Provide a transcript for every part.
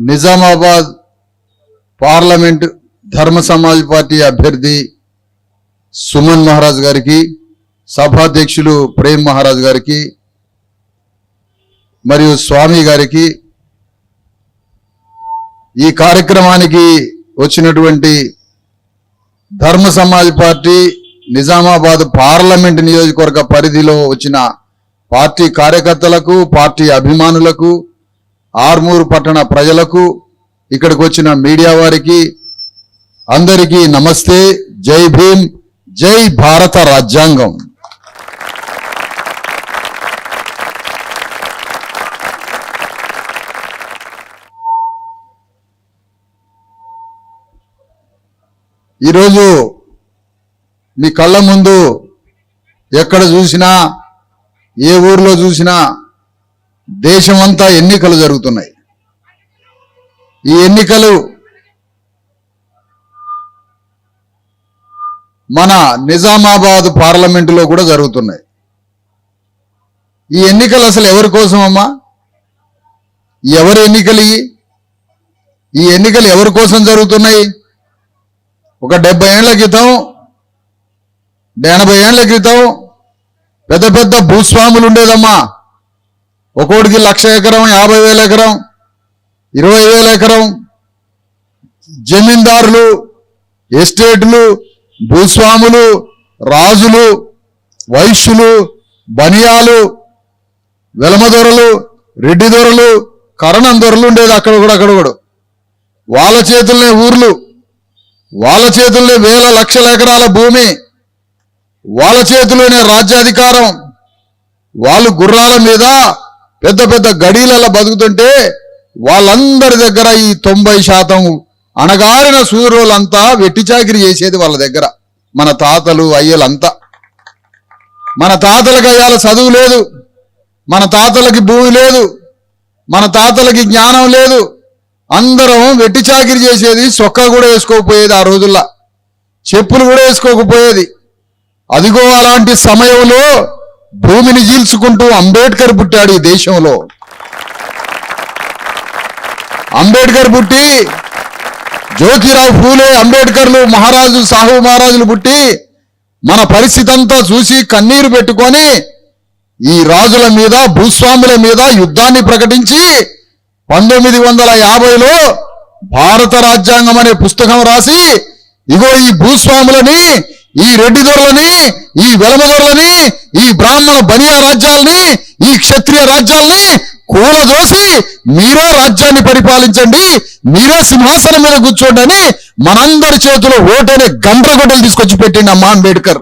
Nizamabad parliament ధర్మ Samaj party అభ్యర్థి సుమన్ మహారాజ్ గారికి, సభాధ్యక్షులు ప్రేమ్ మహారాజ్ గారికి మరియు స్వామి గారికి, ఈ కార్యక్రమానికి వచ్చినటువంటి ధర్మ సమాజ్ పార్టీ నిజామాబాద్ పార్లమెంట్ నియోజకవర్గ పరిధిలో వచ్చిన పార్టీ కార్యకర్తలకు, పార్టీ అభిమానులకు, ఆర్మూరు పట్టణ ప్రజలకు, ఇక్కడికి వచ్చిన మీడియా వారికి అందరికీ నమస్తే. జై భీమ్, జై భారత రాజ్యాంగం. ఈరోజు మీ కళ్ళ ముందు ఎక్కడ చూసినా, ఏ ఊర్లో చూసినా దేశమంతా ఎన్నికలు జరుగుతున్నాయి. ఈ ఎన్నికలు మన నిజామాబాద్ పార్లమెంటులో కూడా జరుగుతున్నాయి. ఈ ఎన్నికలు అసలు ఎవరి కోసం అమ్మా? ఎవరి ఎన్నికలు? ఈ ఎన్నికలు ఎవరి కోసం జరుగుతున్నాయి? ఒక 70 ఏళ్ల క్రితం, 80 ఏళ్ల క్రితం పెద్ద పెద్ద భూస్వాములు ఉండేదమ్మా. ఒక్కోడికి 1,00,000 ఎకరం, 50,000 ఎకరం, 20,000 ఎకరం, జమీందారులు, ఎస్టేట్లు, భూస్వాములు, రాజులు, వైశ్యులు, బనియాలు, వెలమదొరలు, రెడ్డి దొరలు, కరణం దొరలు ఉండేది అక్కడ కూడా. వాళ్ళ చేతుల్నే ఊర్లు, వాళ్ళ చేతుల్నే వేల లక్షల ఎకరాల భూమి, వాళ్ళ చేతుల్లోనే రాజ్యాధికారం. వాళ్ళు గుర్రాల మీద పెద్ద పెద్ద గడీలలో బతుకుతుంటే వాళ్ళందరి దగ్గర ఈ 90% అణగారిన సూర్యులంతా వెట్టి చాకిరి చేసేది వాళ్ళ దగ్గర. మన తాతలు అయ్యలంతా. మన తాతలకు అయ్యాల చదువు లేదు, మన తాతలకి భూమి లేదు, మన తాతలకి జ్ఞానం లేదు. అందరం వెట్టి చాకిరి చేసేది. సొక్కా కూడా వేసుకోకపోయేది ఆ రోజుల్లో, చెప్పులు కూడా వేసుకోకపోయేది. అదిగో అలాంటి సమయంలో భూమిని చీల్చుకుంటూ అంబేద్కర్ పుట్టాడు ఈ దేశంలో. అంబేద్కర్ పుట్టి, జ్యోతిరావు ఫూలే, అంబేద్కర్లు, మహారాజు, సాహు మహారాజులు పుట్టి మన పరిస్థితి అంతా చూసి కన్నీరు పెట్టుకొని ఈ రాజుల మీద, భూస్వాముల మీద యుద్ధాన్ని ప్రకటించి 1950లో భారత రాజ్యాంగం అనే పుస్తకం రాసి, ఇగో ఈ భూస్వాములని, ఈ రెడ్డి దొరలని, ఈ వెలమదొరలని, ఈ బ్రాహ్మణ బనియా రాజ్యాలని, ఈ క్షత్రియ రాజ్యాలని కూలదోసి మీరే రాజ్యాన్ని పరిపాలించండి, మీరే సింహాసనం మీద కూర్చోండి అని మనందరి చేతిలో ఓటనే గండ్రగొడ్డలు తీసుకొచ్చి పెట్టిండు అమ్మా అంబేద్కర్.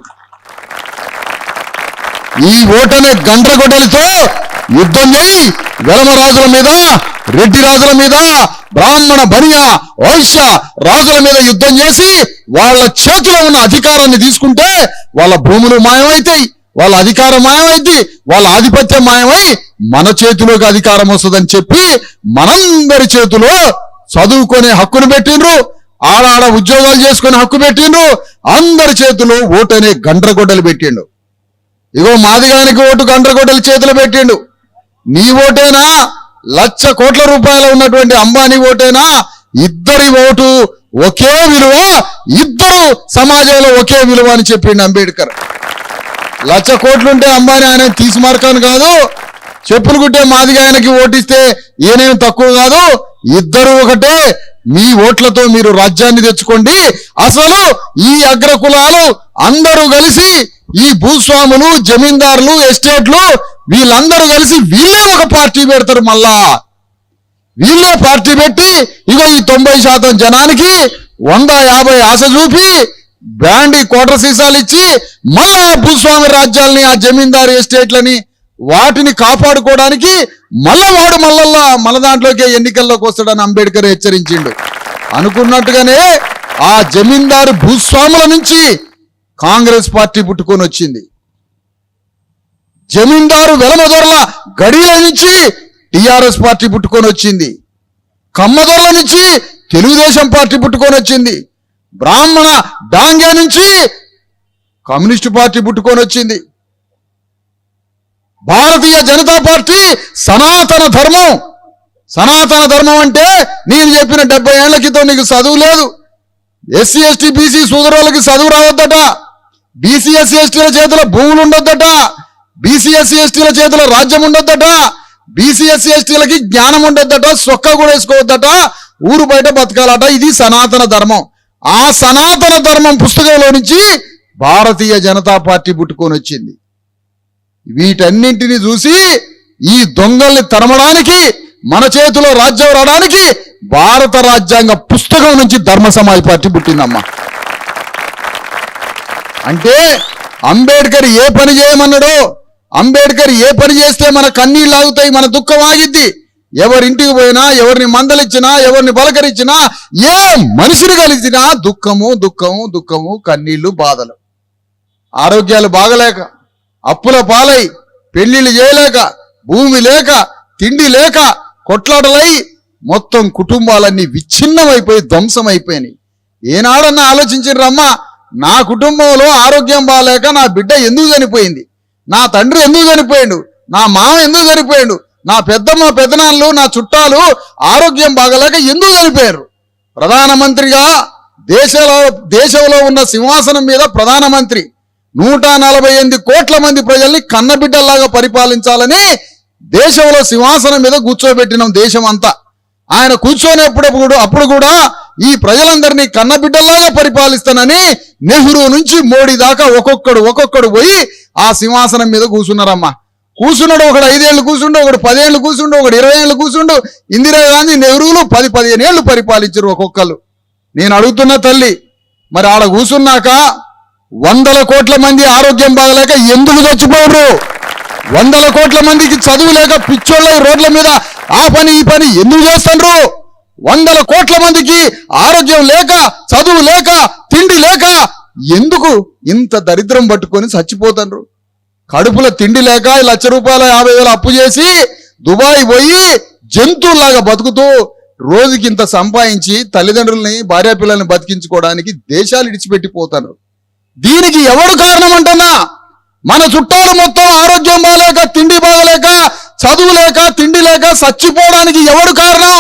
ఈ ఓటనే గండ్రగొడ్డలితో యుద్ధం చేయి వెలమరాజుల మీద, రెడ్డి రాజుల మీద, బ్రాహ్మణ బనియా వైశ్య రాజుల మీద యుద్ధం చేసి వాళ్ళ చేతిలో ఉన్న అధికారాన్ని తీసుకుంటే వాళ్ళ భూములు మాయమైతాయి, వాళ్ళ అధికారం మాయమైంది, వాళ్ళ ఆధిపత్యం మాయమై మన చేతిలోకి అధికారం వస్తుందని చెప్పి మనందరి చేతిలో చదువుకునే హక్కును పెట్టిండ్రు, ఆడాడ ఉద్యోగాలు చేసుకునే హక్కు పెట్టిండ్రు, అందరి చేతిలో ఓటనే గండ్రగొడ్డలు పెట్టిండు. ఇగో మాదిగానికి ఓటు గండ్రగొడ్డలు చేతిలో పెట్టిండు. నీ ఓటేనా? 1,00,000 కోట్ల రూపాయలు ఉన్నటువంటి అంబానీ ఓటేనా? ఇద్దరి ఓటు ఒకే విలువ, ఇద్దరు సమాజంలో ఒకే విలువ అని చెప్పిండు అంబేద్కర్. 1,00,000 కోట్లుంటే అంబానీ ఆయన తీసిమార్కాను కాదు, చెప్పులు కుట్టే మాదిగా ఆయనకి ఓటిస్తే ఈయనేం తక్కువ కాదు, ఇద్దరు ఒకటే. మీ ఓట్లతో మీరు రాజ్యాన్ని తెచ్చుకోండి. అసలు ఈ అగ్రకులాలు అందరూ కలిసి, ఈ భూస్వాములు, జమీందారులు, ఎస్టేట్లు వీళ్ళందరూ కలిసి వీళ్ళే ఒక పార్టీ పెడతారు. మళ్ళా వీళ్ళే పార్టీ పెట్టి ఇగో ఈ 90% జనానికి 150 ఆశ చూపి బ్రాండీ కోట్ర సీసాలు ఇచ్చి మళ్ళా భూస్వామి రాజ్యాలని, ఆ జమీందారు ఎస్టేట్లని వాటిని కాపాడుకోవడానికి వాడు మన దాంట్లోకి ఎన్నికల్లోకి వస్తాడని అంబేద్కర్ హెచ్చరించిండు. అనుకున్నట్టుగానే ఆ జమీందారు భూస్వాముల నుంచి కాంగ్రెస్ పార్టీ పుట్టుకొని వచ్చింది. జమీందారు వెలమదొరల గడియల నుంచి టిఆర్ఎస్ పార్టీ పుట్టుకొని వచ్చింది. కమ్మదొరల నుంచి తెలుగుదేశం పార్టీ పుట్టుకొని వచ్చింది. బ్రాహ్మణ డాంగ్యా నుంచి కమ్యూనిస్టు పార్టీ పుట్టుకొని వచ్చింది. భారతీయ జనతా పార్టీ సనాతన ధర్మం, సనాతన ధర్మం అంటే నేను చెప్పిన 70 ఏళ్ల క్రితం నీకు చదువు లేదు, ఎస్సీ ఎస్టీ బీసీ సోదరులకి చదువు రావద్దట, బీసీ ఎస్సీ ఎస్టీల చేతుల భూములు ఉండొద్దట, బీసీ ఎస్సీ ఎస్టీల చేతుల రాజ్యం ఉండొద్దట, బీసీ ఎస్సీ ఎస్టీలకి జ్ఞానం ఉండొద్దట, సొక్క కూడా వేసుకోవద్దట, ఊరు బయట బతకాలట. ఇది సనాతన ధర్మం. ఆ సనాతన ధర్మం పుస్తకంలో నుంచి భారతీయ జనతా పార్టీ పుట్టుకొని వచ్చింది. వీటన్నింటినీ చూసి ఈ దొంగల్ని తరమడానికి, మన చేతిలో రాజ్యం రావడానికి భారత రాజ్యాంగ పుస్తకం నుంచి ధర్మ సమాజ్ పార్టీ పుట్టిందమ్మా. అంటే అంబేద్కర్ ఏ పని చేయమన్నాడో, అంబేద్కర్ ఏ పని చేస్తే మన కన్నీళ్ళు ఆగుతాయి, మన దుఃఖం ఆగిద్ది. ఎవరింటికి పోయినా, ఎవరిని మందలిచ్చినా, ఎవరిని పలకరించినా, ఏ మనిషిని కలిసినా దుఃఖము దుఃఖము దుఃఖము, కన్నీళ్లు, బాధలు. ఆరోగ్యాలు బాగలేక, అప్పుల పాలై, పెళ్లిళ్ళు చేయలేక, భూమి లేక, తిండి లేక, కొట్లాటలై మొత్తం కుటుంబాలన్నీ విచ్ఛిన్నమైపోయి ధ్వంసమైపోయినాయి. ఏనాడన్నా ఆలోచించిర్రమ్మా, నా కుటుంబంలో ఆరోగ్యం బాగాలేక నా బిడ్డ ఎందుకు చనిపోయింది, నా తండ్రి ఎందుకు చనిపోయాడు, నా మామ ఎందుకు చనిపోయాడు, నా పెద్దమ్మ పెద్దనాళ్ళు నా చుట్టాలు ఆరోగ్యం బాగలేక ఎందుకు చనిపోయారు? ప్రధానమంత్రిగా దేశంలో ఉన్న సింహాసనం మీద ప్రధానమంత్రి 148 కోట్ల మంది ప్రజల్ని కన్నబిడ్డల్లాగా పరిపాలించాలని దేశంలో సింహాసనం మీద కూర్చోబెట్టినాం. దేశం అంతా ఆయన అప్పుడు కూడా ఈ ప్రజలందరినీ కన్నబిడ్డల్లాగా పరిపాలిస్తానని నెహ్రూ నుంచి మోడీ దాకా ఒక్కొక్కడు పోయి ఆ సింహాసనం మీద కూర్చున్నారమ్మా. కూర్చున్నాడు, ఒకడు 5 ఏళ్ళు కూర్చుండు, ఒకడు 10 ఏళ్ళు కూర్చుండు, ఒకడు 20 ఏళ్ళు కూర్చుండు. ఇందిరాగాంధీ, నెహ్రూలు 10-15 ఏళ్ళు పరిపాలించరు ఒక్కొక్కరు. నేను అడుగుతున్న తల్లి, మరి ఆడ కూర్చున్నాక 100 కోట్ల మంది ఆరోగ్యం బాగలేక ఎందుకు చచ్చిపోరు? 100 కోట్ల మందికి చదువు లేక పిచ్చోళ్ళ రోడ్ల మీద ఆ పని ఈ పని ఎందుకు చేస్తుండ్రు? 100 కోట్ల మందికి ఆరోగ్యం లేక, చదువు లేక, తిండి లేక ఎందుకు ఇంత దరిద్రం పట్టుకొని చచ్చిపోతుండ్రు? కడుపులో తిండి లేక 1 లక్ష రూపాయల 50,000 అప్పు చేసి దుబాయ్ పోయి జంతువులాగా బతుకుతూ రోజుకి ఇంత సంపాదించి తల్లిదండ్రుల్ని, భార్య పిల్లల్ని బతికించుకోవడానికి దేశాలు ఇడిచిపెట్టిపోతారు. దీనికి ఎవరు కారణం అంటున్నా? మన చుట్టాలు మొత్తం ఆరోగ్యం బాగలేక, తిండి బాగలేక, చదువు లేక, తిండి లేక చచ్చిపోవడానికి ఎవరు కారణం?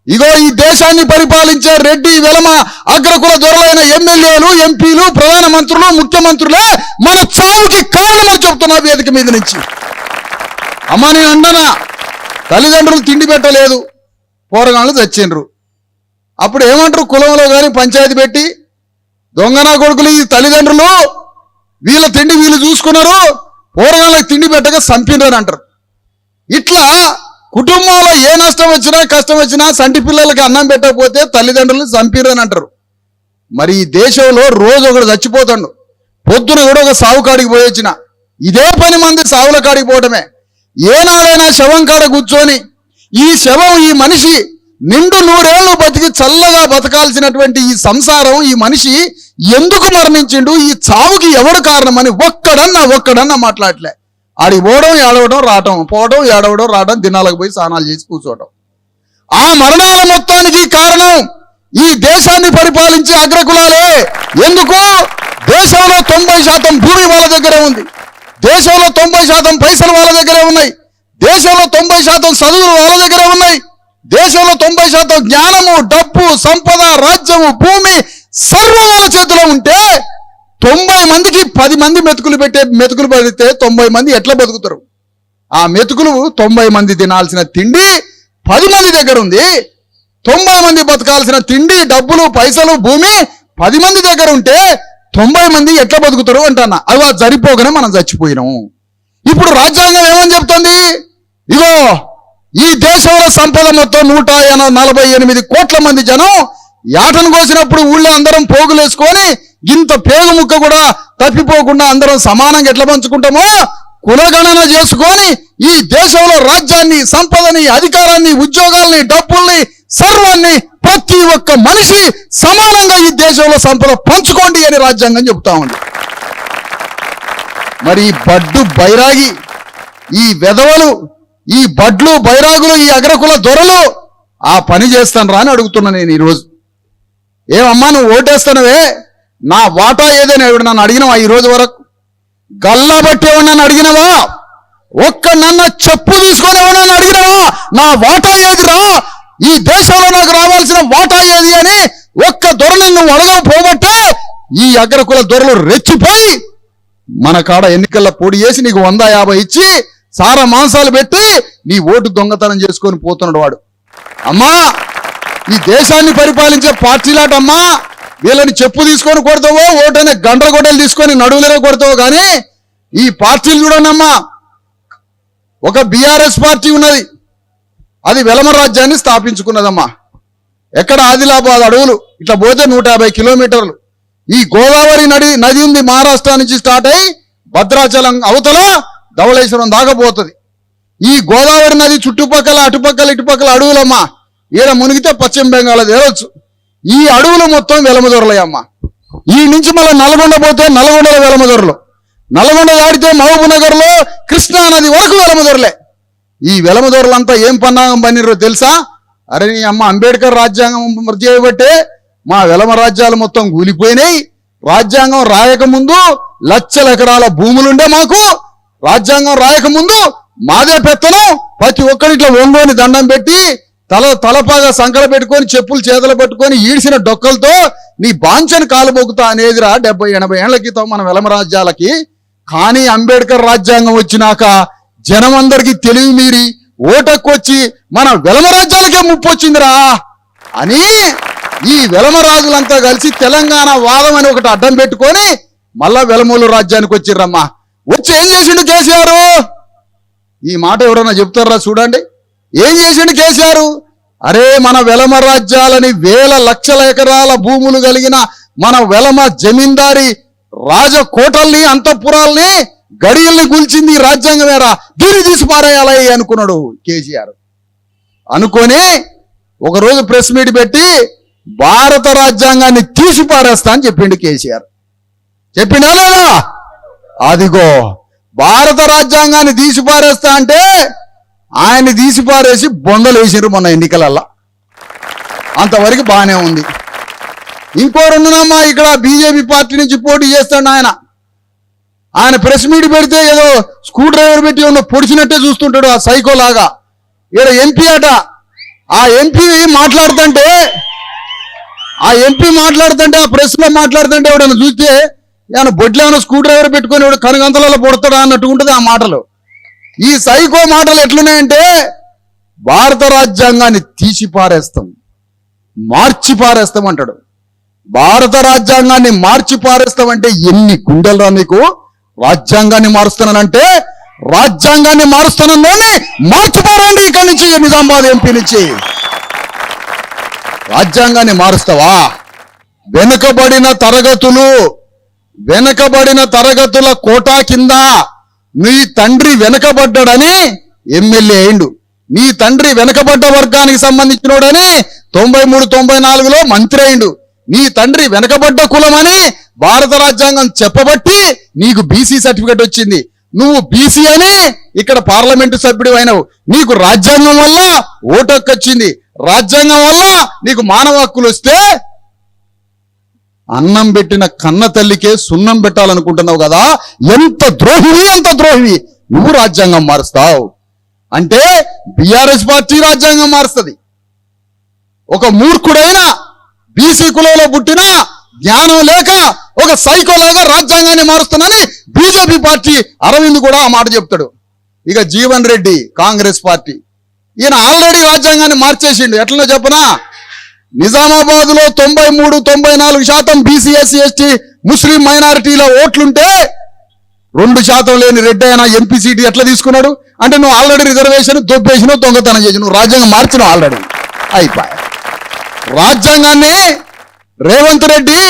ఇగో ఈ దేశాన్ని పరిపాలించే రెడ్డి, వెలమ, అగ్రకుల దొరలైన ఎమ్మెల్యేలు, ఎంపీలు, ప్రధానమంత్రులు, ముఖ్యమంత్రులే మన చావుకి కారణమని చెప్తున్నా వేదిక మీద నుంచి. అమ్మ నేను అంటనా, తల్లిదండ్రులు తిండి పెట్టలేదు, పోరగాళ్ళు చచ్చిండ్రు. అప్పుడు ఏమంటారు? కులంలో కానీ పంచాయతీ పెట్టి దొంగనా కొడుకులు ఈ తల్లిదండ్రులు వీళ్ళ తిండి వీళ్ళు చూసుకున్నారు, పోరగాళ్ళకి తిండి పెట్టక చంపినరు అంటారు. ఇట్లా కుటుంబంలో ఏ నష్టం వచ్చినా కష్టం వచ్చినా సంటి పిల్లలకి అన్నం పెట్టకపోతే తల్లిదండ్రులు చంపిరని అంటారు. మరి ఈ దేశంలో రోజు ఒకడు చచ్చిపోతాడు. పొద్దున కూడా ఒక సావు కాడికి పోయొచ్చిన ఇదే 10 మంది సావుల కాడికి పోవటమే. ఏనాడైనా శవం కాడ కూర్చొని ఈ శవం, ఈ మనిషి నిండు 100 ఏళ్ళు బతికి చల్లగా బతకాల్సినటువంటి ఈ సంసారం, ఈ మనిషి ఎందుకు మరణించిండు, ఈ చావుకి ఎవడు కారణమని ఒక్కడన్నా మాట్లాడలే. ఆడికి పోవడం, ఏడవడం, రావటం, పోవడం, ఏడవడం, రావడం, దినాలకు పోయి స్నానాలు చేసి కూర్చోవడం. ఆ మరణాల మొత్తానికి కారణం ఈ దేశాన్ని పరిపాలించే అగ్రకులాలే. ఎందుకు? దేశంలో 90% భూమి వాళ్ళ దగ్గరే ఉంది, దేశంలో 90% పైసలు వాళ్ళ దగ్గరే ఉన్నాయి, దేశంలో 90% చదువులు వాళ్ళ దగ్గరే ఉన్నాయి, దేశంలో 90% జ్ఞానము, డబ్బు, సంపద, రాజ్యము, భూమి సర్వం వాళ్ళ చేతిలో ఉంటే 90 మందికి 10 మంది మెతుకులు పెడితే 90 మంది ఎట్లా బతుకుతారు? ఆ మెతుకులు 90 మంది తినాల్సిన తిండి 10 మంది దగ్గర ఉంది. 90 మంది బతకాల్సిన తిండి, డబ్బులు, పైసలు, భూమి 10 మంది దగ్గర ఉంటే 90 మంది ఎట్లా బతుకుతారు అంటున్నా. అవి సరిపోగానే మనం చచ్చిపోయినాము. ఇప్పుడు రాజ్యాంగం ఏమని చెప్తుంది? ఇగో ఈ దేశంలో సంపద మొత్తం 148 కోట్ల మంది జనం యాటను కోసినప్పుడు ఊళ్ళో అందరం పోగులేసుకొని ఇంత పేగు ముక్క కూడా తప్పిపోకుండా అందరం సమానంగా ఎట్లా పంచుకుంటామో కులగణన చేసుకొని ఈ దేశంలో రాజ్యాన్ని, సంపదని, అధికారాన్ని, ఉద్యోగాల్ని, డబ్బుల్ని, సర్వాన్ని ప్రతి ఒక్క మనిషి సమానంగా ఈ దేశంలో సంపద పంచుకోండి అని రాజ్యాంగం చెబుతా ఉంది. మరి ఈ బడ్డు బైరాగి, ఈ వెధవలు, ఈ బడ్లు బైరాగులు, ఈ అగ్రకుల దొరలు ఆ పని చేస్తాను రా అని అడుగుతున్నా నేను ఈరోజు. ఏమమ్మా నువ్వు ఓటేస్తానవే, నా వాటా ఏదైనా నన్ను అడిగినవా? ఈ రోజు వరకు గల్లా బట్టి నన్ను అడిగినవా? ఒక్కనన్నా చెప్పు తీసుకొని ఎవరన్నా అడిగినావా నా వాటా ఏదిరా, ఈ దేశంలో నాకు రావాల్సిన వాటా ఏది అని ఒక్క దొరని నువ్వు అడగకపోబట్టే ఈ అగ్రకుల దొరలు రెచ్చిపోయి మన కాడ ఎన్నికల్లో పోటీ చేసి నీకు 150 ఇచ్చి సారా మాంసాలు పెట్టి నీ ఓటు దొంగతనం చేసుకొని పోతున్నాడు వాడు. అమ్మా, ఈ దేశాన్ని పరిపాలించే పార్టీలాటమ్మా, వీళ్ళని చెప్పు తీసుకొని కొడతావో ఓటనే గండ్రగొడ్డలు తీసుకొని నడువులనే కొడతావో కానీ ఈ పార్టీలు చూడండమ్మా. ఒక బీఆర్ఎస్ పార్టీ ఉన్నది, అది వెలమ రాజ్యాన్ని స్థాపించుకున్నదమ్మా. ఎక్కడ? ఆదిలాబాద్ అడవులు ఇట్లా పోతే 150 కిలోమీటర్లు. ఈ గోదావరి నది ఉంది, మహారాష్ట్ర నుంచి స్టార్ట్ అయి భద్రాచలం అవతల ధవళేశ్వరం దాకా పోతుంది. ఈ గోదావరి నది చుట్టుపక్కల అటుపక్కల ఇటుపక్కల అడవులమ్మా. ఈడ మునిగితే పశ్చిమ బెంగాల్ తేవచ్చు. ఈ అడవులు మొత్తం వెలమదొరలయ్యమ్మా. ఈ నుంచి మళ్ళీ నల్గొండ పోతే నల్గొండలో వెలమదొరలు, నల్గొండ దాడితే మహబూబ్ నగర్ లో కృష్ణా నది వరకు వెలమదొరలే. ఈ వెలమదొరలంతా ఏం పన్నాగం పనిరో తెలుసా? అరే నీ అమ్మ, అంబేద్కర్ రాజ్యాంగం చేయబట్టే మా వెలమ రాజ్యాలు మొత్తం కూలిపోయినాయి. రాజ్యాంగం రాయకముందు లక్షల ఎకరాల భూములుండే మాకు. రాజ్యాంగం రాయకముందు మాదే పెత్తనం. ప్రతి ఒక్కరిట్లా ఒంగోని దండం పెట్టి తలపాగా సంకల పెట్టుకొని చెప్పులు చేతులు పెట్టుకొని ఈడ్చిన డొక్కలతో నీ బాంచని కాలుబొక్కుతా అనేదిరా 70-80 ఏళ్ల క్రితం మన వెలమ రాజ్యాలకి. కానీ అంబేద్కర్ రాజ్యాంగం వచ్చినాక జనమందరికీ తెలివి మీరి ఓటక్కొచ్చి మన వెలమ రాజ్యాలకే ముప్పు వచ్చిందిరా అని ఈ వెలమ రాజులంతా కలిసి తెలంగాణ వాదం అని ఒకటి అడ్డం పెట్టుకొని మళ్ళా వెలమూలు రాజ్యానికి వచ్చిర్రమ్మా. వచ్చి ఏం చేసిండు కేసీఆర్? ఈ మాట ఎవరన్నా చెప్తారా? చూడండి ఏం చేసిండు కేసీఆర్. అరే మన వెలమ రాజ్యాలని వేల లక్షల ఎకరాల భూములు కలిగిన మన వెలమ జమీందారి రాజకోటల్ని అంతఃపురాల్ని గడియల్ని కూల్చింది రాజ్యాంగమేరా, దీన్ని తీసి పారేయాలి అనుకున్నాడు కేసీఆర్. అనుకొని ఒకరోజు ప్రెస్ మీట్ పెట్టి భారత రాజ్యాంగాన్ని తీసి పారేస్తా అని చెప్పిండు కేసీఆర్. చెప్పిండా లేదా? అదిగో భారత రాజ్యాంగాన్ని తీసి పారేస్తా అంటే ఆయన్ని తీసి పారేసి బొందలు వేసిరు మొన్న ఎన్నికలల్లా. అంతవరకు బాగానే ఉంది. ఇంకో రెండునమ్మా, ఇక్కడ బీజేపీ పార్టీ నుంచి పోటీ చేస్తాడు ఆయన ప్రెస్ మీట్ పెడితే ఏదో స్క్రూ డ్రైవర్ పెట్టి ఉన్న పొడిచినట్టే చూస్తుంటాడు ఆ సైకో లాగా. ఇక్కడ ఎంపీ అట, ఆ ఎంపీ మాట్లాడుతుంటే ఆ ప్రెస్ లో మాట్లాడుతుంటే ఎవడన్నా చూస్తే ఏమైనా బొడ్లు ఏమైనా స్క్రూ డ్రైవర్ పెట్టుకొని ఎవడు కనుగంతలలో పొడతాడా అన్నట్టు ఉంటుంది ఆ మాటలు. ఈ సైకో మాటలు ఎట్లున్నాయంటే భారత రాజ్యాంగాన్ని తీసి పారేస్తాం, మార్చి పారేస్తాం అంటాడు. భారత రాజ్యాంగాన్ని మార్చి పారేస్తామంటే ఎన్ని గుండెలరా నీకు? రాజ్యాంగాన్ని మారుస్తానంటే రాజ్యాంగాన్ని మారుస్తానని మార్చిపారండి ఇక్కడి నుంచి, నిజామాబాద్ ఎంపీ నుంచి. రాజ్యాంగాన్ని మారుస్తావా? వెనుకబడిన తరగతుల కోటా కింద నీ తండ్రి వెనుకబడ్డాడని ఎమ్మెల్యే అయిండు, నీ తండ్రి వెనుకబడ్డ వర్గానికి సంబంధించినోడని 93-94లో మంత్రి అయిండు, నీ తండ్రి వెనుకబడ్డ కులమని భారత రాజ్యాంగం చెప్పబట్టి నీకు బీసీ సర్టిఫికెట్ వచ్చింది. నువ్వు బీసీ అని ఇక్కడ పార్లమెంటు సభ్యుడు అయినావు. నీకు రాజ్యాంగం వల్ల ఓటు హక్కు వచ్చింది, రాజ్యాంగం వల్ల నీకు మానవ హక్కులు వస్తే అన్నం పెట్టిన కన్న తల్లికే సున్నం పెట్టాలనుకుంటున్నావు కదా. ఎంత ద్రోహివి నువ్వు రాజ్యాంగం మారుస్తావు అంటే బీఆర్ఎస్ పార్టీ రాజ్యాంగం మారుస్తుంది. ఒక మూర్ఖుడైన బీసీ కులంలో పుట్టిన జ్ఞానం లేక ఒక సైకోలాగా రాజ్యాంగాన్ని మారుస్తానని బీజేపీ పార్టీ అరవింద్ కూడా ఆ మాట చెప్తాడు. ఇక జీవన్ రెడ్డి కాంగ్రెస్ పార్టీ, ఈయన ఆల్రెడీ రాజ్యాంగాన్ని మార్చేసిండు. ఎట్లనో చెప్పనా, నిజామాబాద్ లో 93-94% బీసీ ఎస్సీ ఎస్టీ ముస్లిం మైనారిటీల ఓట్లుంటే 2% లేని రెడ్డి అయినా ఎంపీ సీటు ఎట్లా తీసుకున్నాడు అంటే నువ్వు ఆల్రెడీ రిజర్వేషన్ దొబ్బేసినావు, దొంగతనం చేసి నువ్వు రాజ్యాంగం మార్చినావు ఆల్రెడీ. అయిపోయా రాజ్యాంగాన్ని. రేవంత్ రెడ్డి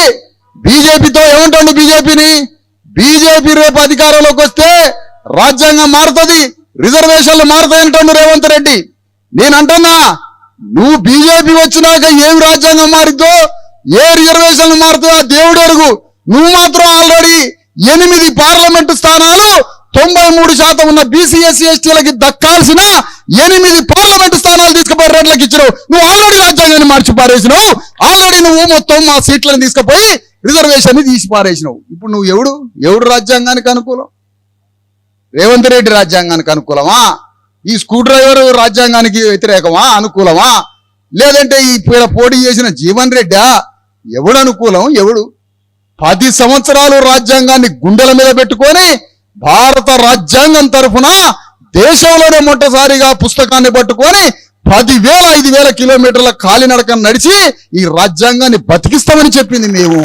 బీజేపీతో ఏమంటాడు? బీజేపీ రేపు అధికారంలోకి వస్తే రాజ్యాంగం మారుతుంది, రిజర్వేషన్లు మారుతాయంటాడు రేవంత్ రెడ్డి. నేనంటున్నా, నువ్వు బీజేపీ వచ్చినాక ఏమి రాజ్యాంగం మారిద్దో, ఏ రిజర్వేషన్లు మారుతాయో దేవుడు అడుగు. నువ్వు మాత్రం ఆల్రెడీ 8 పార్లమెంటు స్థానాలు 93% ఉన్న బీసీ ఎస్సీ ఎస్టీలకి దక్కాల్సిన 8 పార్లమెంటు స్థానాలు తీసుకుపోయి రెడ్లకు ఇచ్చినావు. నువ్వు ఆల్రెడీ రాజ్యాంగాన్ని మార్చి పారేసినావు. ఆల్రెడీ నువ్వు మొత్తం మా సీట్లను తీసుకుపోయి రిజర్వేషన్ తీసి పారేసినావు. ఇప్పుడు నువ్వు ఎవడు రాజ్యాంగానికి అనుకూలం? రేవంత్ రెడ్డి రాజ్యాంగానికి అనుకూలమా, ఈ స్క్రూ డ్రైవర్ రాజ్యాంగానికి వ్యతిరేకమా అనుకూలమా, లేదంటే ఈ పోటీ చేసిన జీవన్ రెడ్డా, ఎవడు అనుకూలం ఎవడు? 10 సంవత్సరాలు రాజ్యాంగాన్ని గుండెల మీద పెట్టుకొని భారత రాజ్యాంగం తరఫున దేశంలోనే మొట్టసారిగా పుస్తకాన్ని పట్టుకొని 10,000-5,000 కిలోమీటర్ల కాలినడకను నడిచి ఈ రాజ్యాంగాన్ని బతికిస్తామని చెప్పింది మేము.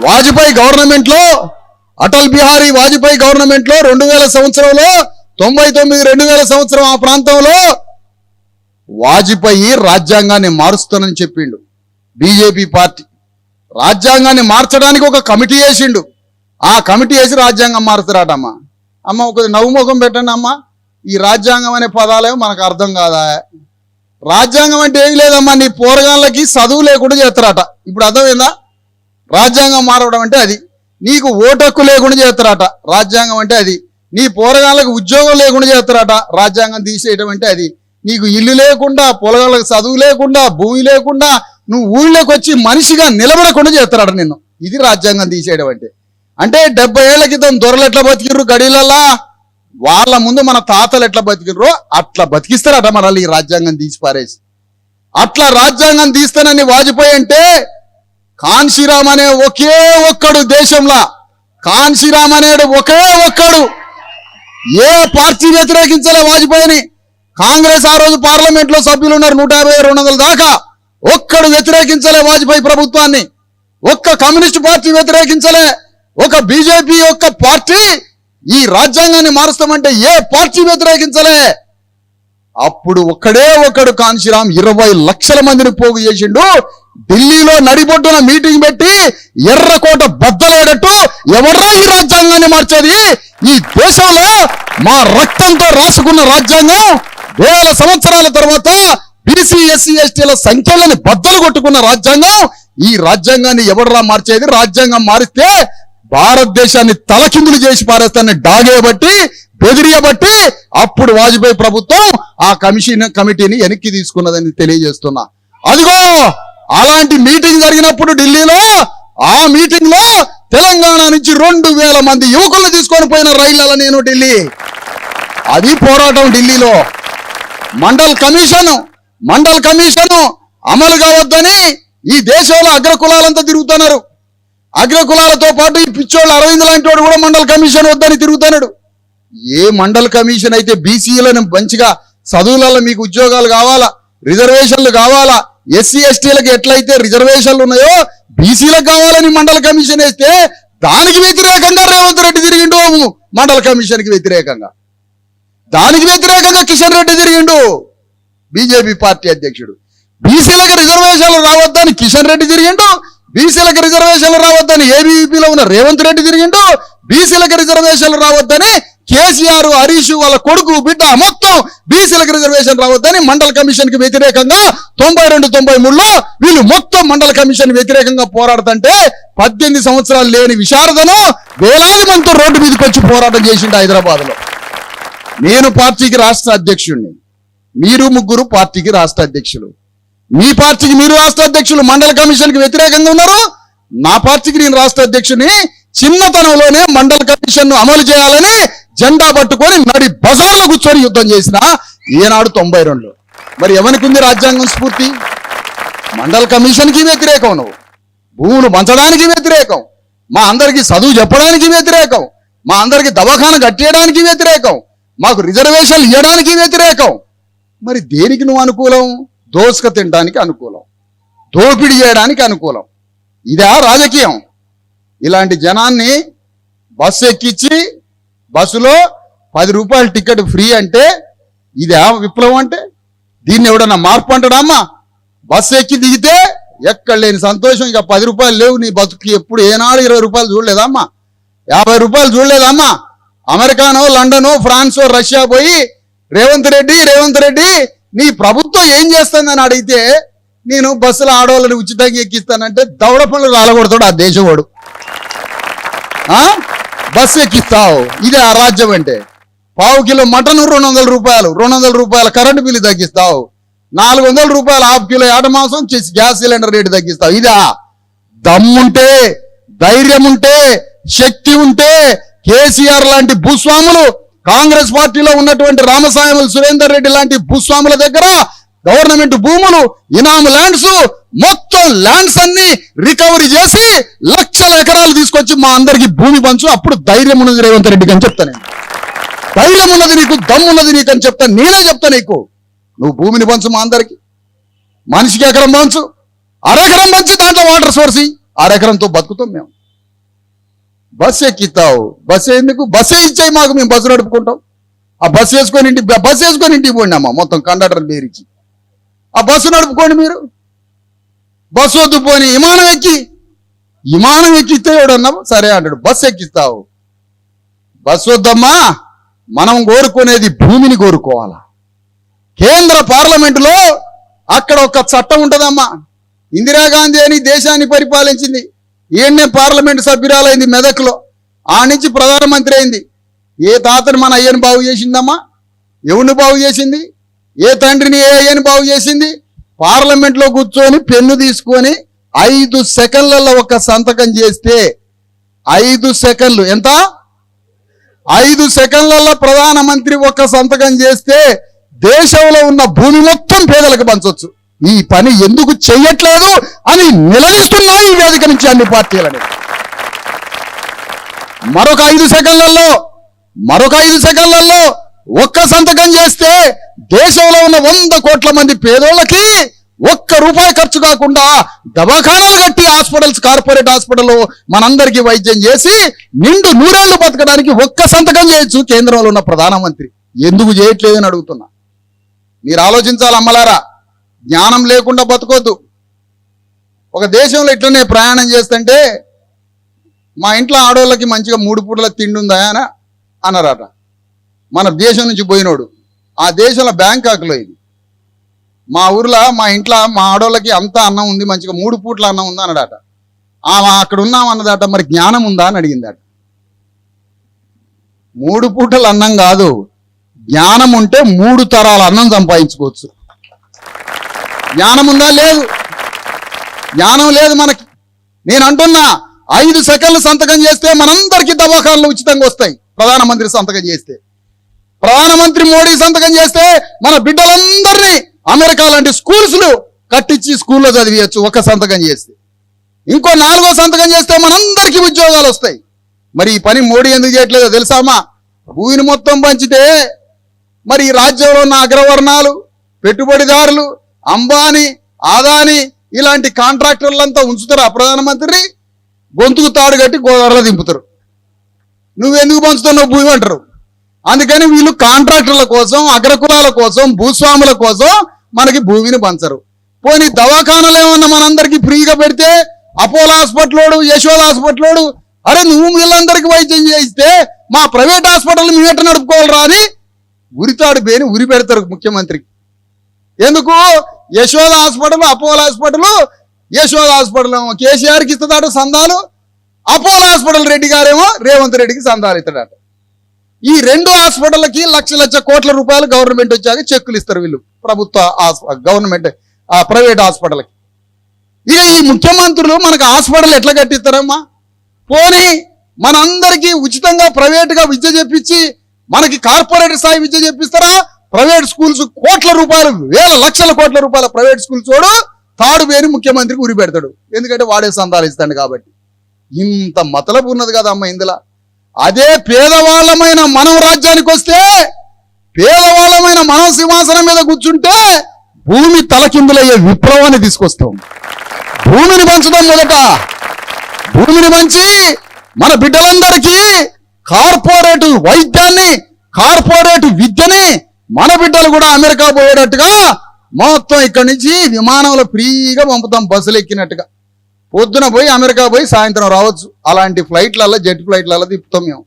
వాజ్పేయి గవర్నమెంట్ లో, అటల్ బిహారీ వాజ్పేయి గవర్నమెంట్ లో 2000 సంవత్సరంలో 99-2000 సంవత్సరం ఆ ప్రాంతంలో వాజ్పేయి రాజ్యాంగాన్ని మారుస్తానని చెప్పిండు. బీజేపీ పార్టీ రాజ్యాంగాన్ని మార్చడానికి ఒక కమిటీ వేసిండు. ఆ కమిటీ వేసి రాజ్యాంగం మారుతారటమ్మా. అమ్మ ఒక నవ్వుముఖం పెట్టండి అమ్మా, ఈ రాజ్యాంగం అనే పదాలేమో మనకు అర్థం కాదా? రాజ్యాంగం అంటే ఏం లేదమ్మా, నీ పోరగాళ్ళకి చదువు లేకుండా చేస్తారట. ఇప్పుడు అర్థమైందా? రాజ్యాంగం మారవడం అంటే అది. నీకు ఓటు హక్కు లేకుండా చేస్తారట, రాజ్యాంగం అంటే అది. నీ పోరగాళ్ళకి ఉద్యోగం లేకుండా చేస్తారట, రాజ్యాంగం తీసేయడం అంటే అది. నీకు ఇల్లు లేకుండా, పొలగాళ్ళకి చదువు లేకుండా, భూమి లేకుండా, నువ్వు ఊళ్ళోకి వచ్చి మనిషిగా నిలబడకుండా చేస్తారట నిన్ను. ఇది రాజ్యాంగం తీసేయడం అంటే. అంటే 70 ఏళ్ల క్రితం దొరలు ఎట్లా బతికిర్రు గడిలల్లా, వాళ్ళ ముందు మన తాతలు ఎట్లా బతికిర్రో అట్లా బతికిస్తారట మనల్ని ఈ రాజ్యాంగం తీసి పారేసి. అట్లా రాజ్యాంగం తీస్తానని వాజ్పేయి అంటే, కాన్షీరామ్ అనే ఒకే ఒక్కడు దేశంలో, కాన్షీరామ్ అనేడు ఒకే ఒక్కడు. ఏ పార్టీ వ్యతిరేకించలే వాజ్పేయిని. కాంగ్రెస్ ఆ రోజు పార్లమెంట్ లో సభ్యులు ఉన్నారు 150-200 దాకా, ఒక్కడు వ్యతిరేకించలే వాజ్పేయి ప్రభుత్వాన్ని. ఒక్క కమ్యూనిస్ట్ పార్టీ వ్యతిరేకించలే, ఒక బీజేపీ ఒక్క పార్టీ ఈ రాజ్యాంగాన్ని మారుస్తామంటే ఏ పార్టీ వ్యతిరేకించలే. అప్పుడు ఒక్కడే ఒక్కడు కాన్షీరామ్ 20 లక్షల మందిని పోగు చేసిండు. ఢిల్లీలో నడిబొడ్డున మీటింగ్ పెట్టి ఎర్రకోట బద్దలేడట్టు, ఎవర్రా ఈ రాజ్యాంగాన్ని మార్చేది? ఈ దేశంలో మా రక్తంతో రాసుకున్న రాజ్యాంగం, వేల సంవత్సరాల తర్వాత బీసీ ఎస్సీ ఎస్టీల సంఖ్యలని బద్దలు కొట్టుకున్న రాజ్యాంగం, ఈ రాజ్యాంగాన్ని ఎవడరా మార్చేది? రాజ్యాంగం మారిస్తే భారతదేశాన్ని తలకిందులు చేసి పారేస్తానని డాగేయబట్టి, బెదిరియబట్టి అప్పుడు వాజ్పేయి ప్రభుత్వం ఆ కమిటీని వెనక్కి తీసుకున్నదని తెలియజేస్తున్నా. అదిగో అలాంటి మీటింగ్ జరిగినప్పుడు ఢిల్లీలో, ఆ మీటింగ్ లో తెలంగాణ నుంచి 2000 మంది యువకులను తీసుకొని పోయిన రైళ్లలో నేను ఢిల్లీ. అది పోరాటం ఢిల్లీలో. మండల్ కమిషన్ అమలు కావద్దని ఈ దేశంలో అగ్రకులాలంతా తిరుగుతున్నారు. అగ్రకులాలతో పాటు ఈ పిచ్చోళ్ళు అరవింద్ లాంటి వాడు కూడా మండల్ కమిషన్ వద్దని తిరుగుతున్నాడు. ఏ మండల్ కమిషన్ అయితే బీసీలను మంచిగా చదువులలో మీకు ఉద్యోగాలు కావాలా, రిజర్వేషన్లు కావాలా, ఎస్సీ ఎస్టీలకు ఎట్లయితే రిజర్వేషన్లు ఉన్నాయో బీసీలకు కావాలని మండల కమిషన్ వేస్తే దానికి వ్యతిరేకంగా రేవంత్ రెడ్డి తిరిగిండు. మండల కమిషన్ కి వ్యతిరేకంగా, దానికి వ్యతిరేకంగా కిషన్ రెడ్డి తిరిగిండు, బీజేపీ పార్టీ అధ్యక్షుడు. బీసీలకు రిజర్వేషన్లు రావద్దని కిషన్ రెడ్డి తిరిగిండు, బీసీలకు రిజర్వేషన్లు రావద్దని ఏబీవీపీలో ఉన్న రేవంత్ రెడ్డి తిరిగిండు, బీసీలకు రిజర్వేషన్లు రావద్దని కేసీఆర్, హరీష్ వాళ్ళ కొడుకు బిడ్డ మొత్తం బీసీలకు రిజర్వేషన్ రావద్దని మండల కమిషన్ కి వ్యతిరేకంగా 92-93లో వీళ్ళు మొత్తం మండల కమిషన్ వ్యతిరేకంగా పోరాడుతుంటే 18 సంవత్సరాలు లేని విశారదను వేలాది మందితో రోడ్డు మీదకి వచ్చి పోరాటం చేసిండు హైదరాబాద్ లో. నేను పార్టీకి రాష్ట్ర అధ్యక్షుడిని, మీరు ముగ్గురు పార్టీకి రాష్ట్ర అధ్యక్షులు. మీ పార్టీకి మీరు రాష్ట్ర అధ్యక్షులు మండల కమిషన్ కి వ్యతిరేకంగా ఉన్నారు, నా పార్టీకి నేను రాష్ట్ర అధ్యక్షుని. చిన్నతనంలోనే మండల కమిషన్ ను అమలు చేయాలని జెండా పట్టుకొని నడి బజార్లో కూర్చొని యుద్ధం చేసిన ఈనాడు 92లో. మరి ఎవరికి ఉంది రాజ్యాంగం స్ఫూర్తి? మండల కమిషన్ కి వ్యతిరేకం, నువ్వు భూములు పంచడానికి వ్యతిరేకం, మా అందరికి చదువు చెప్పడానికి వ్యతిరేకం, మా అందరికి దవాఖాన కట్టేయడానికి వ్యతిరేకం, మాకు రిజర్వేషన్లు ఇవ్వడానికి వ్యతిరేకం. మరి దేనికి నువ్వు అనుకూలం? దోసుక తినడానికి అనుకూలం, దోపిడీ చేయడానికి అనుకూలం. ఇదా రాజకీయం? ఇలాంటి జనాన్ని బస్సు ఎక్కించి బస్సులో 10 రూపాయల టికెట్ ఫ్రీ అంటే ఇదా విప్లవం? అంటే దీన్ని ఎవడన్నా మార్పు అంటాడమ్మా? బస్సు ఎక్కి దిగితే ఎక్కడ లేని సంతోషం, ఇక 10 రూపాయలు లేవు నీ బతుకి. ఎప్పుడు ఏనాడు 20 రూపాయలు చూడలేదమ్మా, 50 రూపాయలు చూడలేదమ్మా? అమెరికానో, లండనో, ఫ్రాన్సో, రష్యా పోయి రేవంత్ రెడ్డి నీ ప్రభుత్వం ఏం చేస్తుందని అడిగితే నేను బస్సులో ఆడవాళ్ళని ఉచితంగా ఎక్కిస్తానంటే దవడ పనులు రాలగొడతాడు ఆ దేశవాడు. బస్సు ఎక్కిస్తావు, ఇదే ఆ రాజ్యం అంటే. పావు కిలో మటన్ 200 రూపాయలు, 200 రూపాయల కరెంటు బిల్లు తగ్గిస్తావు, 400 రూపాయల హాఫ్ కిలో ఏట మాంసం గ్యాస్ సిలిండర్ రేటు తగ్గిస్తావు. ఇదా? దమ్ముంటే, ధైర్యం ఉంటే, శక్తి ఉంటే కేసీఆర్ లాంటి భూస్వాములు, కాంగ్రెస్ పార్టీలో ఉన్నటువంటి రామసాయములు, సురేందర్ రెడ్డి లాంటి భూస్వాముల దగ్గర గవర్నమెంట్ భూములు, ఇనాము ల్యాండ్స్, మొత్తం ల్యాండ్స్ అన్ని రికవరీ చేసి లక్షల ఎకరాలు తీసుకొచ్చి మా అందరికి భూమి పంచు. అప్పుడు ధైర్యం ఉన్నది రేవంత్ రెడ్డికి అని చెప్తా నేను. ధైర్యం ఉన్నది నీకు, దమ్మున్నది నీకు అని చెప్తా. నేనే చెప్తా నీకు, నువ్వు భూమిని పంచు మా అందరికి. మనిషికి ఎకరం పంచు, అరెకరం పంచి దాంట్లో వాటర్ సోర్స్, అరెకరంతో బతుకుతాం మేము. బస్సు ఎక్కిస్తావు, బస్సు ఎందుకు? బస్సే ఇచ్చాయి మాకు, మేము బస్సు నడుపుకుంటాం. ఆ బస్సు వేసుకొని ఇంటికి పోండి అమ్మా, మొత్తం కండక్టర్ పేరిచ్చి. ఆ బస్సు నడుపుకోండి మీరు. బస్సు వద్దు పోని విమానం ఎక్కిస్తే ఎవడన్నా సరే అంటాడు. బస్సు ఎక్కిస్తావు, బస్సు వద్దమ్మా, మనం కోరుకునేది భూమిని కోరుకోవాలా. కేంద్ర పార్లమెంటులో అక్కడ ఒక చట్టం ఉంటుందమ్మా. ఇందిరాగాంధీ అని దేశాన్ని పరిపాలించింది, ఈయన్నే పార్లమెంటు సభ్యురాలైంది మెదక్లో. ఆ నుంచి ప్రధానమంత్రి అయింది. ఏ తాతని మన అయ్యని బాగు చేసిందమ్మా? ఎవరిని బాగు చేసింది? ఏ తండ్రిని ఏ అయ్యని బాగు చేసింది? పార్లమెంట్లో కూర్చొని పెన్ను తీసుకొని 5 సెకండ్లలో ఒక సంతకం చేస్తే, 5 సెకండ్లు ఎంత? 5 సెకండ్లలో ప్రధానమంత్రి ఒక సంతకం చేస్తే దేశంలో ఉన్న భూమి మొత్తం పేదలకు పంచవచ్చు. ఈ పని ఎందుకు చెయ్యట్లేదు అని నిలదీస్తున్నాయి ఈ వేదిక నుంచి అన్ని పార్టీలని. మరొక 5 సెకండ్లలో ఒక్క సంతకం చేస్తే దేశంలో ఉన్న 100 కోట్ల మంది పేదోళ్ళకి ₹1 ఖర్చు కాకుండా దవాఖానాలు కట్టి హాస్పిటల్స్, కార్పొరేట్ హాస్పిటల్ మనందరికీ వైద్యం చేసి నిండు 100 ఏళ్లు బతకడానికి ఒక్క సంతకం చేయొచ్చు కేంద్రంలో ఉన్న ప్రధానమంత్రి. ఎందుకు చేయట్లేదని అడుగుతున్నా. మీరు ఆలోచించాలి అమ్మలారా, జ్ఞానం లేకుండా బతకొద్దు. ఒక దేశంలో ఇట్లనే ప్రయాణం చేస్తుంటే మా ఇంట్లో ఆడవాళ్ళకి మంచిగా 3 పూటల తిండి ఉందా అని అన్నారట. మన దేశం నుంచి పోయినోడు, ఆ దేశంలో బ్యాంకాక్లో ఇది. మా ఊర్లో మా ఇంట్లో మా ఆడవాళ్ళకి అంతా అన్నం ఉంది, మంచిగా 3 పూట్ల అన్నం ఉందా అన్నాడట. అక్కడ ఉన్నాం అన్నదట. మరి జ్ఞానం ఉందా అని అడిగిందట. 3 పూటల అన్నం కాదు, జ్ఞానం ఉంటే 3 తరాల అన్నం సంపాదించుకోవచ్చు. జ్ఞానం ఉందా? లేదు. జ్ఞానం లేదు మనకి. నేను అంటున్నా, 5 సెకండ్లు సంతకం చేస్తే మనందరికీ దవాఖానాలు ఉచితంగా వస్తాయి. ప్రధానమంత్రి సంతకం చేస్తే, ప్రధానమంత్రి మోడీ సంతకం చేస్తే మన బిడ్డలందరినీ అమెరికా లాంటి స్కూల్స్లు కట్టించి స్కూల్లో చదివియచ్చు ఒక సంతకం చేస్తే. ఇంకో 4వ సంతకం చేస్తే మనందరికీ ఉద్యోగాలు వస్తాయి. మరి ఈ పని మోడీ ఎందుకు చేయట్లేదో తెలుసామా? భూమిని మొత్తం పంచితే మరి ఈ రాజ్యంలో ఉన్న అగ్రవర్ణాలు, పెట్టుబడిదారులు, అంబానీ, ఆదాని ఇలాంటి కాంట్రాక్టర్లంతా ఉంచుతారు. ఆ ప్రధానమంత్రిని గొంతుకు తాడు కట్టి గోదావరిలో దింపుతారు. నువ్వెందుకు పంచుతున్నావు భూమి అంటారు. అందుకని వీళ్ళు కాంట్రాక్టర్ల కోసం, అగ్రకులాల కోసం, భూస్వాముల కోసం మనకి భూమిని పంచరు. పోనీ దవాఖానాలు ఏమన్నా మనందరికీ ఫ్రీగా పెడితే, అపోలో హాస్పిటల్, యశోద హాస్పిటల్, అరే నువ్వు వీళ్ళందరికీ వైద్యం చేయిస్తే మా ప్రైవేట్ హాస్పిటల్ మేము ఎట్లా నడుపుకోవాలరా అని ఉరితాడు పేని ఉరి పెడతారు ముఖ్యమంత్రికి. ఎందుకు? Yashoda hospital, Apollo hospital, Yashoda hospital ఏమో కేసీఆర్కి ఇస్తాడట సందాలు, అపోలో హాస్పిటల్ రెడ్డి గారేమో రేవంత్ రెడ్డికి సందాలు ఇస్తాడట. ఈ 2 హాస్పిటల్కి లక్ష కోట్ల రూపాయలు గవర్నమెంట్ వచ్చాక చెక్కులు ఇస్తారు వీళ్ళు, ప్రభుత్వ గవర్నమెంట్ ప్రైవేట్ హాస్పిటల్కి. ఇక ఈ ముఖ్యమంత్రులు మనకు హాస్పిటల్ ఎట్లా కట్టిస్తారమ్మా? పోనీ మనందరికీ ఉచితంగా ప్రైవేట్గా విద్య చెప్పించి మనకి కార్పొరేట్ స్థాయి విద్య చెప్పిస్తారా? ప్రైవేట్ స్కూల్స్ కోట్ల రూపాయలు, లక్షల కోట్ల రూపాయల ప్రైవేట్ స్కూల్స్ చూడు తాడు వేని ముఖ్యమంత్రికి ఉరి పెడతాడు. ఎందుకంటే వాడే సందాలు ఇస్తాడు కాబట్టి. ఇంత మతలబు ఉన్నది కదమ్మా ఇందులో. అదే పేదవాళ్ళమైన మనం రాజ్యానికి వస్తే, పేదవాళ్ళమైన మనం సింహాసనం మీద కూర్చుంటే భూమి తలకిందులయ్యే విప్లవాన్ని తీసుకొస్తాం. భూమిని పంచుదాం. మొదట భూమిని పంచి మన బిడ్డలందరికీ కార్పొరేట్ వైద్యాన్ని, కార్పొరేట్ విద్యని మన బిడ్డలు కూడా అమెరికా పోయేటట్టుగా మొత్తం ఇక్కడి నుంచి విమానంలో ఫ్రీగా పంపుతాం, బస్సులు ఎక్కినట్టుగా. పొద్దున పోయి అమెరికా పోయి సాయంత్రం రావచ్చు. అలాంటి ఫ్లైట్లలో, జెట్ ఫ్లైట్లలో తిప్పుతాం మేము.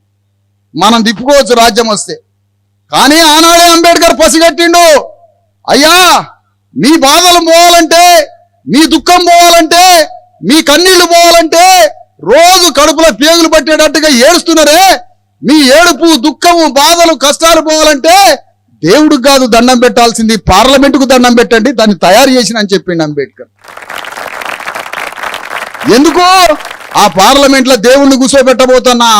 మనం తిప్పుకోవచ్చు రాజ్యం వస్తే. కానీ ఆనాడే అంబేద్కర్ పసిగట్టిండు, అయ్యా మీ బాధలు పోవాలంటే, మీ దుఃఖం పోవాలంటే, మీ కన్నీళ్లు పోవాలంటే, రోజు కడుపులో పేగులు పట్టేటట్టుగా ఏడుస్తున్నారే, మీ ఏడుపు, దుఃఖము, బాధలు, కష్టాలు పోవాలంటే దేవుడికి కాదు దండం పెట్టాల్సింది, పార్లమెంటుకు దండం పెట్టండి, దాన్ని తయారు చేసిన అని చెప్పిండు అంబేద్కర్. ఎందుకు? ఆ పార్లమెంట్లో దేవుణ్ణి కూర్చోబెట్టబోతున్నా.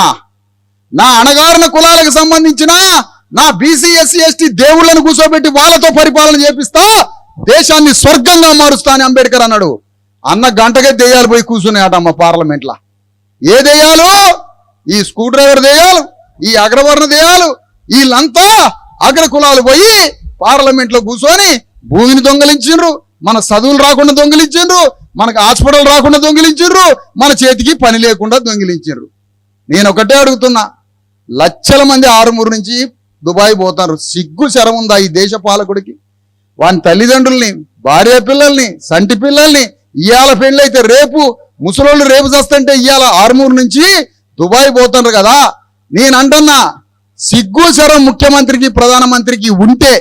నా అణగారిన కులాలకు సంబంధించిన నా బీసీ ఎస్సీ ఎస్టీ దేవుళ్లను కూర్చోబెట్టి వాళ్ళతో పరిపాలన చేపిస్తా, దేశాన్ని స్వర్గంగా మారుస్తా అని అంబేద్కర్ అన్నాడు. అన్న గంటకే దెయ్యాలు పోయి కూర్చున్నాయటమ్మ పార్లమెంట్లో. ఏ దెయ్యాలు? ఈ స్క్రూ డ్రైవర్ దెయ్యాలు, ఈ అగ్రవర్ణ దెయ్యాలు, వీళ్ళంతా అగ్ర కులాలు పోయి పార్లమెంట్లో కూర్చొని భూమిని దొంగిలించిండ్రు, మన చదువులు రాకుండా దొంగిలించిండ్రు, మనకు హాస్పిటల్ రాకుండా దొంగిలించిండ్రు, మన చేతికి పని లేకుండా దొంగిలించిండ్రు. నేను ఒకటే అడుగుతున్నా, లక్షల మంది ఆరుమూరు నుంచి దుబాయ్ పోతారు. సిగ్గు శరం ఉందా ఈ దేశ పాలకుడికి? వాని తల్లిదండ్రుల్ని, భార్య పిల్లల్ని, సంటి పిల్లల్ని ఇవాళ పెళ్ళైతే రేపు ముసలోళ్ళు రేపు చేస్తుంటే ఇవాళ ఆరుమూరు నుంచి దుబాయ్ పోతారు కదా. నేను అంటున్నా, సిగ్గు శరం ముఖ్యమంత్రికి ప్రధానమంత్రికి ఉంటే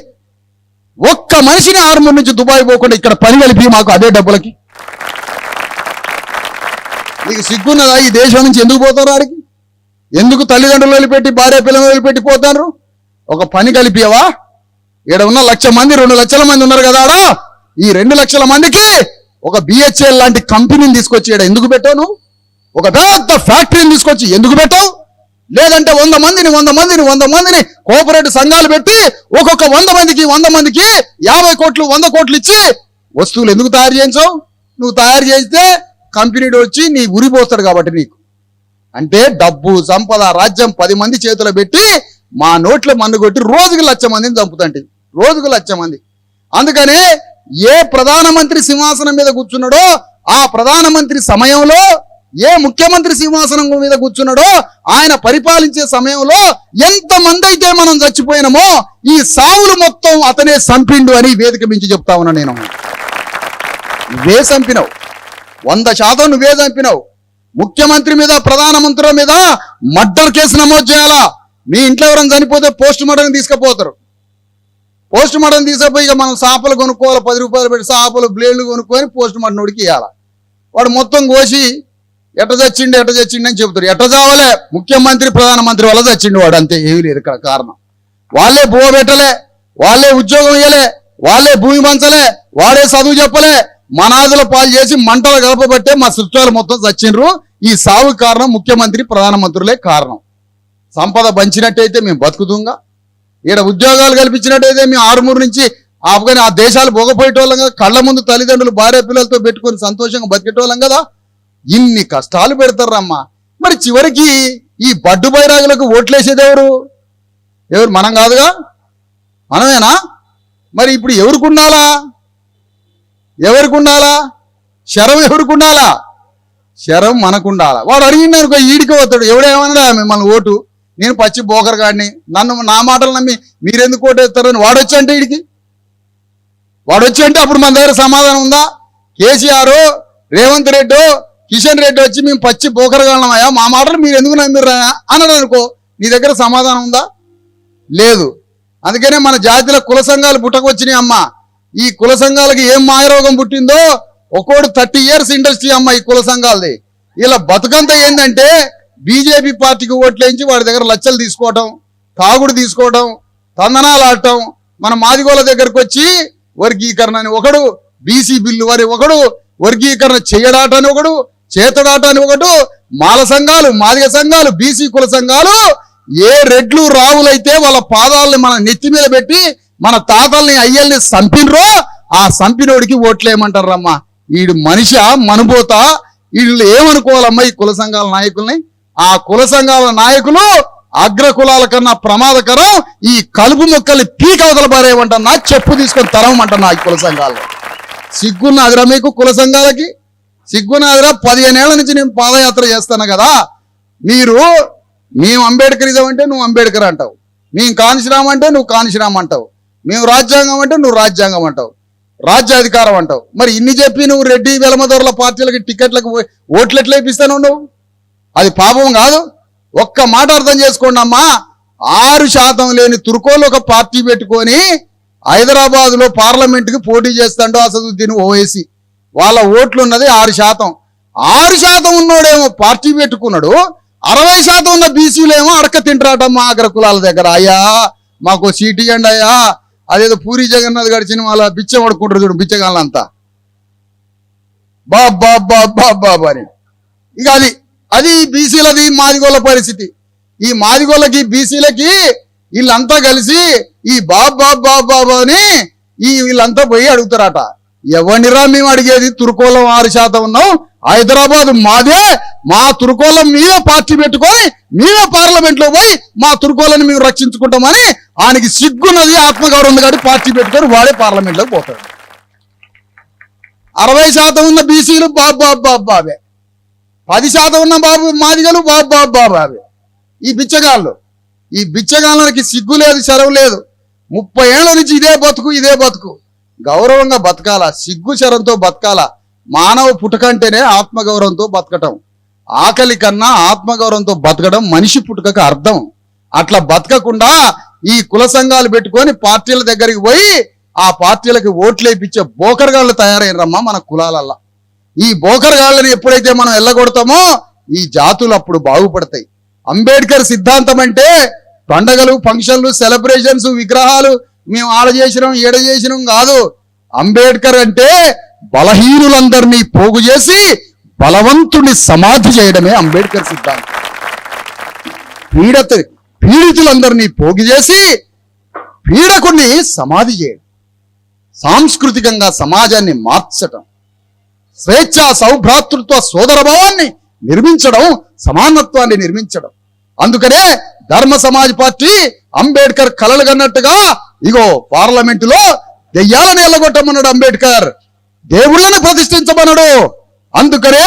ఒక్క మనిషిని ఆరుమూరు నుంచి దుబాయ్ పోకుండా ఇక్కడ పని కలిపి మాకు అదే డబ్బులకి. నీకు సిగ్గున్నదా? ఈ దేశం నుంచి ఎందుకు పోతారు? ఆడికి ఎందుకు తల్లిదండ్రులు వదిలిపెట్టి భార్య పిల్లలు వదిలిపెట్టి పోతారు? ఒక పని కలిపియవా? ఇక్కడ ఉన్న 1,00,000 మంది 2 లక్షల మంది ఉన్నారు కదా ఆడ. ఈ 2 లక్షల మందికి ఒక బిహెచ్ఎల్ లాంటి కంపెనీని తీసుకొచ్చి ఇక్కడ ఎందుకు పెట్టావు? నువ్వు ఒక పెద్ద ఫ్యాక్టరీని తీసుకొచ్చి ఎందుకు పెట్టావు? లేదంటే 100 మందిని కోఆపరేటివ్ సంఘాలు పెట్టి ఒక్కొక్క 100 మందికి 50 కోట్లు 100 కోట్లు ఇచ్చి వస్తువులు ఎందుకు తయారు చేయించావు? నువ్వు తయారు చేస్తే కంపెనీడు వచ్చి నీ ఉరిపోతాడు కాబట్టి నీకు. అంటే డబ్బు సంపద రాజ్యం 10 మంది చేతిలో పెట్టి మా నోట్లో మన్ను కొట్టి రోజుకు 1,00,000 మందిని చంపుతంటే, రోజుకు 1,00,000 మంది. అందుకనే ఏ ప్రధానమంత్రి సింహాసనం మీద కూర్చున్నాడో ఆ ప్రధానమంత్రి సమయంలో, ఏ ముఖ్యమంత్రి సింహాసనం మీద కూర్చున్నాడో ఆయన పరిపాలించే సమయంలో ఎంతమంది అయితే మనం చచ్చిపోయినామో ఈ సావులు మొత్తం అతనే సంపిండు అని వేదిక మించి చెప్తా ఉన్నా. నేను నువ్వే చంపినావు, 100% నువ్వే చంపినావు. ముఖ్యమంత్రి మీద ప్రధానమంత్రుల మీద మర్డర్ కేసు నమోదు చేయాలా? మీ ఇంట్లో ఎవరైనా చనిపోతే పోస్ట్ మార్టం తీసుకుపోతారు. పోస్ట్ మార్టం తీసుకుపోయి ఇక మనం చేపలు కొనుక్కోవాలి, 10 రూపాయలు పెట్టి చేపలు బ్లేడ్లు కొనుక్కొని పోస్ట్ మార్టం ఉడికి ఇవ్వాలి. వాడు మొత్తం కోసి ఎట్ట చచ్చిండు అని చెబుతారు. ఎట్ట చావలే, ముఖ్యమంత్రి ప్రధానమంత్రి వల్ల చచ్చిండు వాడు, అంతే. ఏమీ లేదు ఇక్కడ కారణం. వాళ్ళే భూమ పెట్టలే, వాళ్ళే ఉద్యోగం ఇయ్యలే, వాళ్ళే భూమి పంచలే, వాడే చదువు చెప్పలే, మనాదుల పాలు చేసి మంటలు గడపబట్టే మా చుట్టాలు మొత్తం చచ్చిండ్రు. ఈ సావు కారణం ముఖ్యమంత్రి ప్రధానమంత్రులే కారణం. సంపద పంచినట్టయితే మేము బతుకుతుంగా, ఈడ ఉద్యోగాలు కల్పించినట్టయితే మేము ఆరుమూరు నుంచి ఆ దేశాలు భోగపోయేటోళ్ళం కదా. కళ్ళ ముందు తల్లిదండ్రులు భార్య పిల్లలతో పెట్టుకొని సంతోషంగా బతికేటోళ్ళం కదా. ఇన్ని కష్టాలు పెడతారమ్మా. మరి చివరికి ఈ బడ్డు బైరాగులకు ఓట్లేసేది ఎవరు? మనం కాదుగా, మనమేనా? మరి ఇప్పుడు ఎవరికి ఉండాలా? శరం ఎవరికి ఉండాలా? శరం మనకుండాలా. వాడు అడిగింది అనుకో, ఈడికి పోతాడు. ఎవడేమన్నా మిమ్మల్ని ఓటు, నేను పచ్చి బోకర్ గాడిని, నా మాటలు నమ్మి మీరెందుకు ఓటేస్తారని వాడు వచ్చి అంటే అప్పుడు మన దగ్గర సమాధానం ఉందా? కేసీఆర్, రేవంత్ రెడ్డి, కిషన్ రెడ్డి వచ్చి మేము పచ్చి బోకరగాళ్ళమయ్యా, మా మాటలు మీరు ఎందుకు నమ్మిర్రా అన్నాడు అనుకో, నీ దగ్గర సమాధానం ఉందా? లేదు. అందుకనే మన జాతిలో కుల సంఘాలు పుట్టకొచ్చినాయి అమ్మ. ఈ కుల సంఘాలకి ఏం మాయరోగం పుట్టిందో, ఒక్కోడు 30 years ఇండస్ట్రీ అమ్మ ఈ కుల సంఘాలది. ఇలా బతుకంతా ఏంటంటే బీజేపీ పార్టీకి ఓట్లేయించి వాడి దగ్గర లచ్చలు తీసుకోవటం, తాగుడు తీసుకోవటం, తందనాలు ఆడటం. మన మాదిగోళ్ళ దగ్గరకు వచ్చి వర్గీకరణ అని ఒకడు, బీసీ బిల్లు వారి ఒకడు, వర్గీకరణ చేయడాట అని ఒకడు, చేతడాట అని ఒకడు, మాల సంఘాలు, మాదిగ సంఘాలు, బీసీ కుల సంఘాలు ఏ రెడ్లు రావులైతే వాళ్ళ పాదాలని మన నెత్తి మీద పెట్టి మన తాతల్ని అయ్యల్ని సంపినరో ఆ సంపినోడికి ఓట్లేయమంటారమ్మా. వీడు మనిషి మనుబోతా, వీళ్ళు ఏమనుకోవాలమ్మా ఈ కుల సంఘాల నాయకుల్ని? ఆ కుల సంఘాల నాయకులు అగ్ర కులాల కన్నా ప్రమాదకరం. ఈ కలుపు మొక్కల్ని పీకవతల పారేయమంటన్నా, చెప్పు తీసుకొని తరవమంటన్నా ఈ కుల సంఘాలు. సిగ్గున్నాదిరా మీకు? కుల సంఘాలకి సిగ్గున్నాదిరా? 15 ఏళ్ల నుంచి నేను పాదయాత్ర చేస్తాను కదా. మేము అంబేద్కరిజం అంటే నువ్వు అంబేద్కర్ అంటావు, మేము కాన్షిరామ్ అంటే నువ్వు కాన్షిరామ్ అంటావు, మేము రాజ్యాంగం అంటే నువ్వు రాజ్యాంగం అంటావు, రాజ్యాధికారం అంటావు. మరి ఇన్ని చెప్పి నువ్వు రెడ్డి వెలమదొరల పార్టీలకి టికెట్లకు ఓట్లు ఎట్లా ఇప్పిస్తాను? నువ్వు అది పాపం కాదు? ఒక్క మాట అర్థం చేసుకోండి అమ్మా. 6% లేని తుర్కోలు ఒక పార్టీ పెట్టుకొని హైదరాబాద్లో పార్లమెంట్కి పోటీ చేస్తాడు అసదుద్దీన్ ఓవైసీ. వాళ్ళ ఓట్లు ఉన్నది 6%. 6% ఉన్నోడేమో పార్టీ పెట్టుకున్నాడు, 60% ఉన్న బీసీలేమో అడక తింటారటమ్మా అగ్ర కులాల దగ్గర. అయ్యా మాకు సీట్ ఇవ్వండి అయ్యా, అదేదో పూరి జగన్నాథ్ గారి సినిమాలో బిచ్చ పడుకుంటారు చూడు, బిచ్చగాళ్ళంతా బాబా అని. ఇక అది అది బీసీలది మాదిగోళ్ళ పరిస్థితి. ఈ మాదిగోళ్ళకి బీసీలకి వీళ్ళంతా కలిసి ఈ బాబు అని వీళ్ళంతా పోయి అడుగుతారట. ఎవరినిరా మేము అడిగేది? తురుకోలం 6% ఉన్నాం, హైదరాబాద్ మాదే, మా తురుకోలం మీదే పార్టీ పెట్టుకొని మేమే పార్లమెంట్ లో పోయి మా తురుకోలని మేము రక్షించుకుంటామని ఆయనకి సిగ్గున్నది, ఆత్మగౌరవం ఉంది కాబట్టి పార్టీ పెట్టుకొని వాడే పార్లమెంట్ లోకి పోతాడు. 60% ఉన్న బీసీలు బాబే, 10% ఉన్న బాబు మాదిగలు బాబే. ఈ బిచ్చగాళ్ళకి సిగ్గు లేదు, శరవు లేదు. 30 ఏళ్ల నుంచి ఇదే బతుకు. గౌరవంగా బతకాల, సిగ్గు శరంతో బతకాల. మానవ పుట్టుకంటేనే ఆత్మగౌరవంతో బతకటం. ఆకలి కన్నా ఆత్మగౌరవంతో బతకడం మనిషి పుట్టుకకు అర్థం. అట్లా బతకకుండా ఈ కుల సంఘాలు పెట్టుకొని పార్టీల దగ్గరికి పోయి ఆ పార్టీలకి ఓట్లు వేయించే బోకరగాళ్ళు తయారైనరమ్మా మన కులాలల్లా. ఈ బోకరగాళ్ళని ఎప్పుడైతే మనం ఎల్లగొడతామో ఈ జాతులు అప్పుడు బాగుపడతాయి. అంబేద్కర్ సిద్ధాంతం అంటే పండగలు, ఫంక్షన్లు, సెలబ్రేషన్స్, విగ్రహాలు మేము ఆడ చేసినాం ఏడ చేసినాం కాదు. అంబేద్కర్ అంటే బలహీనులందరినీ పోగు చేసి బలవంతుని సమాధి చేయడమే అంబేద్కర్ సిద్ధాంతం. పీడితులందరినీ పోగు చేసి పీడకుని సమాధి చేయడం, సాంస్కృతికంగా సమాజాన్ని మార్చడం, స్వేచ్ఛ, సౌభ్రాతృత్వ, సోదరభావాన్ని నిర్మించడం, సమానత్వాన్ని నిర్మించడం. అందుకనే ధర్మ సమాజ్ పార్టీ అంబేద్కర్ కలలు కన్నట్టుగా ఇగో పార్లమెంటులో దెయ్యాలను ఎల్లగొట్టమన్నాడు అంబేద్కర్, దేవుళ్ళను ప్రతిష్ఠించమన్నాడు. అందుకనే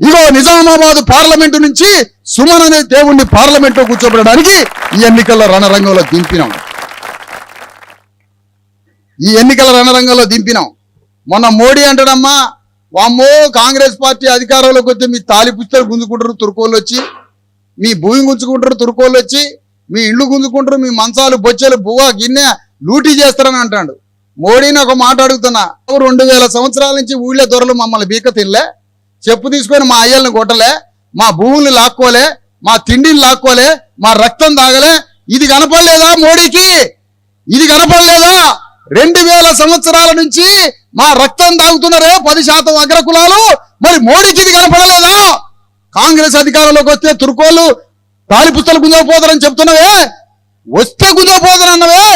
ఇగో నిజామాబాద్ పార్లమెంటు నుంచి సుమన్ అనే దేవుణ్ణి పార్లమెంట్లో కూర్చోబెట్టడానికి ఈ ఎన్నికల రణరంగంలో దింపినాం. మొన్న మోడీ అంటాడమ్మా, వామ్మో కాంగ్రెస్ పార్టీ అధికారంలోకి వస్తే మీ తాలి పుస్తలు గుంజుకుంటారు తురుకోళ్ళు వచ్చి, మీ భూమి గుంజుకుంటారు తురుకోళ్ళు వచ్చి, మీ ఇళ్ళు గుంజుకుంటారు, మీ మంచాలు బొచ్చెలు బువ్వ గిన్నె లూటీ చేస్తారని అంటాడు. మోడీని ఒక మాట అడుగుతున్నా, 2000 సంవత్సరాల నుంచి ఊళ్ళో దొరలు మమ్మల్ని బీక తినలే, చెప్పు తీసుకొని మా అయ్యల్ని కొట్టలే, మా భూముల్ని లాక్కోలే, మా తిండిని లాక్కోలే, మా రక్తం తాగలే. ఇది కనపడలేదా మోడీకి? ఇది కనపడలేదా? 2000 సంవత్సరాల నుంచి మా రక్తం తాగుతున్నారే 10% అగ్రకులాలు, మరి మోడీకి ఇది కనపడలేదా? కాంగ్రెస్ అధికారంలోకి వస్తే తురుకోళ్ళు తాలిపుస్తలు గుంజకపోతారని చెప్తున్నావే, వస్తే గుంజకపోతారన్నవే.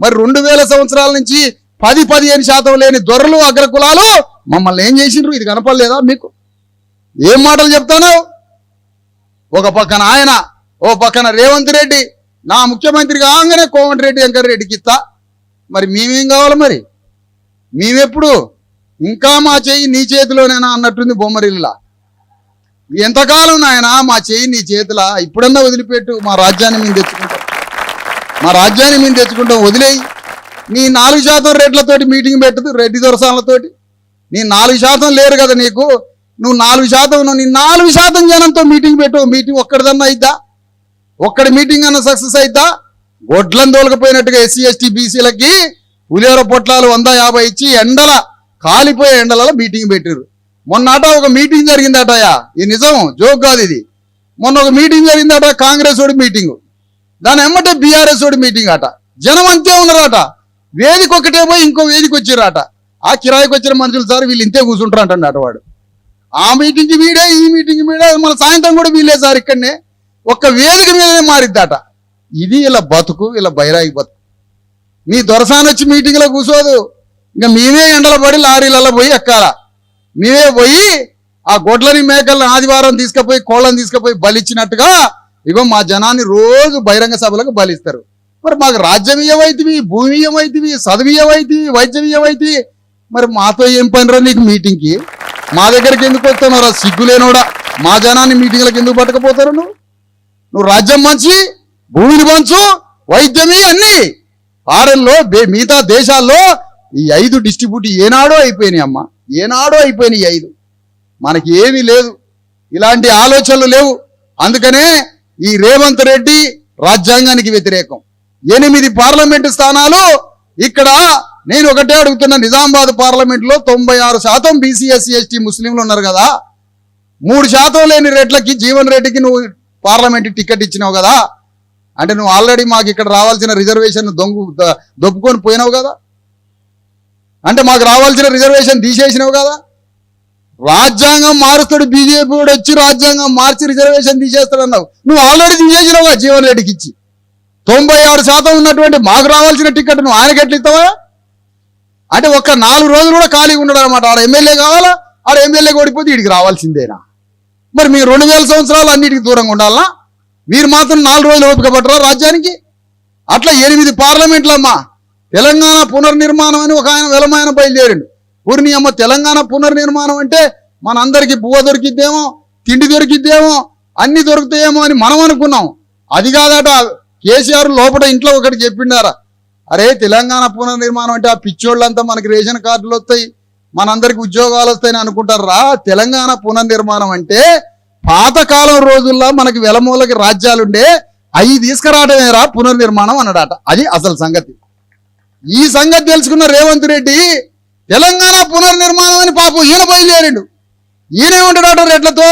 మరి 2000 సంవత్సరాల నుంచి 10-15% లేని దొరలు అగ్రకులాలు మమ్మల్ని ఏం చేసిండ్రు? ఇది కనపడలేదా మీకు? ఏం మాటలు చెప్తాను? ఒక పక్కన ఆయన, ఓ పక్కన రేవంత్ రెడ్డి, నా ముఖ్యమంత్రి కాగానే కోమటిరెడ్డి వెంకటరెడ్డికి ఇస్తా. మరి మేమేం కావాలి? మరి మేమెప్పుడు ఇంకా మా చెయ్యి నీ చేతిలోనేనా అన్నట్టుంది బొమ్మరిల్లా. ఎంతకాలం నాయన మా చెయ్యి నీ చేతిలా? ఇప్పుడన్నా వదిలిపెట్టు, మా రాజ్యాన్ని మేము తెచ్చుకుంటాం. వదిలేయి. నీ 4% రేట్లతోటి మీటింగ్ పెట్టదు రెడ్డి దొరసాలతోటి. నీ 4% లేరు కదా నీకు, నువ్వు 4% ఉన్నావు. నీ 4% జనంతో మీటింగ్ పెట్టు. మీటింగ్ ఒక్కడిదన్నా అయిద్దా? ఒక్కడి మీటింగ్ అన్న సక్సెస్ అయిద్దా? గొడ్లను తోలకపోయినట్టుగా ఎస్సీ ఎస్టీ బీసీలకి పులిహోర పొట్లాలు 150 ఇచ్చి కాలిపోయే ఎండలలో మీటింగ్ పెట్టారు. మొన్నట ఒక మీటింగ్ జరిగిందటయా, ఇది నిజం, జోక్ కాదు ఇది. మొన్న ఒక మీటింగ్ జరిగిందట, కాంగ్రెస్ ఓడి మీటింగు, దాని ఎమ్మటే బీఆర్ఎస్ ఓడి మీటింగ్ అట. జనం అంతే ఉన్నారట. వేదిక ఒకటే పోయి ఇంకో వేదిక వచ్చిరాట. ఆ కిరాయికి వచ్చిన మనుషులు సార్ వీళ్ళు ఇంతే కూర్చుంటారు అంటాడు వాడు. ఆ మీటింగ్కి వీడే, ఈ మీటింగ్ వీడే, మన సాయంత్రం కూడా వీళ్ళే సార్ ఇక్కడనే. ఒక్క వేదిక మీదనే మారిద్దట. ఇది ఇలా బతుకు, ఇలా బైరాగి బతుకు. మీ దొరసాని వచ్చి మీటింగ్లో కూర్చోదు. ఇంకా మేమే ఎండల పడి లారీలలో పోయి ఎక్కాలా. మేమే పోయి ఆ గొడ్లని మేకలను ఆదివారం తీసుకుపోయి కోళ్ళని తీసుకుపోయి బలిచ్చినట్టుగా ఇగో మా జనాన్ని రోజు బహిరంగ సభలకు బలిస్తారు. మరి మాకు రాజ్యం ఇయ్యవైతివి, భూమి ఇయ్యవైతివి, చదువు ఇయ్యవైతివి, వైద్యం ఇయ్యవైతివి, మరి మాతో ఏం పనిరా నీకు మీటింగ్కి? మా దగ్గరికి ఎందుకు వస్తున్నారా సిగ్గులేనోడా? మా జనాన్ని మీటింగ్లకు ఎందుకు పట్టకపోతారు? నువ్వు రాజ్యం మంచి, భూమిని పంచు, వైద్యమి అన్ని ఫారెన్లో మిగతా దేశాల్లో ఈ 5 డిస్ట్రిబ్యూట్ ఏనాడో అయిపోయినాయి అమ్మా, ఏనాడో అయిపోయినాయి 5. మనకి ఏమీ లేదు, ఇలాంటి ఆలోచనలు లేవు. అందుకనే ఈ రేవంత్ రెడ్డి రాజ్యాంగానికి వ్యతిరేకం. 8 పార్లమెంటు స్థానాలు ఇక్కడ. నేను ఒకటే అడుగుతున్నా, నిజామాబాద్ పార్లమెంట్లో 96% బీసీ ఎస్సీ ఎస్టీ ముస్లింలు ఉన్నారు కదా. 3% లేని రెడ్లకి, జీవన్ రెడ్డికి నువ్వు పార్లమెంట్ టికెట్ ఇచ్చినావు కదా. అంటే నువ్వు ఆల్రెడీ మాకు ఇక్కడ రావాల్సిన రిజర్వేషన్ దొప్పుకొని పోయినావు కదా. అంటే మాకు రావాల్సిన రిజర్వేషన్ తీసేసినావు కదా. రాజ్యాంగం మారుస్తాడు బీజేపీ కూడా వచ్చి రాజ్యాంగం మార్చి రిజర్వేషన్ తీసేస్తాడు అన్నావు. నువ్వు ఆల్రెడీ తీసేసినావుగా జీవన్ రెడ్డికి ఇచ్చి. 96% ఉన్నటువంటి మాకు రావాల్సిన టికెట్ నువ్వు ఆయనకి ఎట్లా ఇస్తావా? అంటే ఒక్క 4 రోజులు కూడా ఖాళీగా ఉండడు అనమాట. ఆడ ఎమ్మెల్యే కావాలా, ఆడ ఎమ్మెల్యే ఓడిపోతే వీడికి రావాల్సిందేనా? మరి మీరు 2000 సంవత్సరాలు అన్నిటికీ దూరంగా ఉండాలా? మీరు మాత్రం 4 రోజులు ఓపిక పట్టరా రాజ్యానికి? అట్లా 8 పార్లమెంట్లమ్మా. తెలంగాణ పునర్నిర్మాణం అని ఒక ఆయన వెలమాయన బయలుదేరిండు. ఊరిని అమ్మ తెలంగాణ పునర్నిర్మాణం అంటే మనందరికీ బువ్వ దొరికిద్దేమో, తిండి దొరికిద్దేమో, అన్ని దొరుకుతాయేమో అని మనం అనుకున్నాం. అది కాదట. కేసీఆర్ లోపల ఇంట్లో ఒకటి చెప్పిండారా, అరే తెలంగాణ పునర్నిర్మాణం అంటే ఆ పిచ్చోళ్ళంతా మనకి రేషన్ కార్డులు వస్తాయి, మనందరికి ఉద్యోగాలు వస్తాయని అనుకుంటారా? తెలంగాణ పునర్నిర్మాణం అంటే పాతకాలం రోజుల్లో మనకి వెలమూలకి రాజ్యాలుండే అవి తీసుకురావడమేరా పునర్నిర్మాణం అన్నాడట. అది అసలు సంగతి. ఈ సంగతి తెలుసుకున్న రేవంత్ రెడ్డి తెలంగాణ పునర్నిర్మాణం అని పాపం ఈయన బయలుదేరిండు. ఈయనేమంటాడట, రెడ్లతో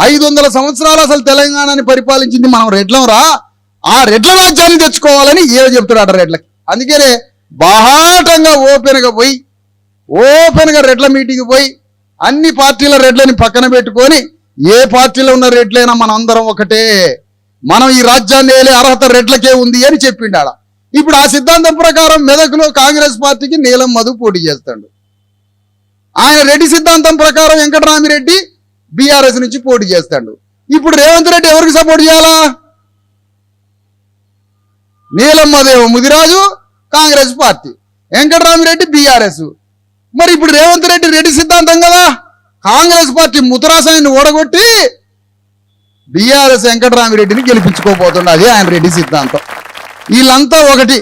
500 సంవత్సరాలు అసలు తెలంగాణని పరిపాలించింది మనం రెడ్లం రా, ఆ రెడ్ల రాజ్యాన్ని తెచ్చుకోవాలని ఈయన చెప్తున్నాడు రెడ్లకి. అందుకనే బాహాటంగా ఓపెన్గా రెడ్ల మీటింగ్ పోయి అన్ని పార్టీల రెడ్లని పక్కన పెట్టుకొని, ఏ పార్టీలో ఉన్న రెడ్లైనా మన అందరం ఒకటే, మనం ఈ రాజ్యాన్ని వేలే అర్హత రెడ్లకే ఉంది అని చెప్పిండాడ. ఇప్పుడు ఆ సిద్ధాంతం ప్రకారం మెదక్లో కాంగ్రెస్ పార్టీకి నీలం మధు పోటీ చేస్తాడు. ఆయన రెడ్డి సిద్ధాంతం ప్రకారం వెంకటరామిరెడ్డి బీఆర్ఎస్ నుంచి పోటీ చేస్తాడు. ఇప్పుడు రేవంత్ రెడ్డి ఎవరికి సపోర్ట్ చేయాలా? నీలం మధు ముదిరాజు కాంగ్రెస్ పార్టీ, వెంకటరామిరెడ్డి బీఆర్ఎస్. మరి ఇప్పుడు రేవంత్ రెడ్డి రెడ్డి సిద్ధాంతం కదా, కాంగ్రెస్ పార్టీ ముతరాసాయిని ఓడగొట్టి బీఆర్ఎస్ వెంకటరామిరెడ్డిని గెలిపించుకోబోతుండే. అది ఆయన రెడ్డి సిద్ధాంతం. వీళ్ళంతా ఒకటి,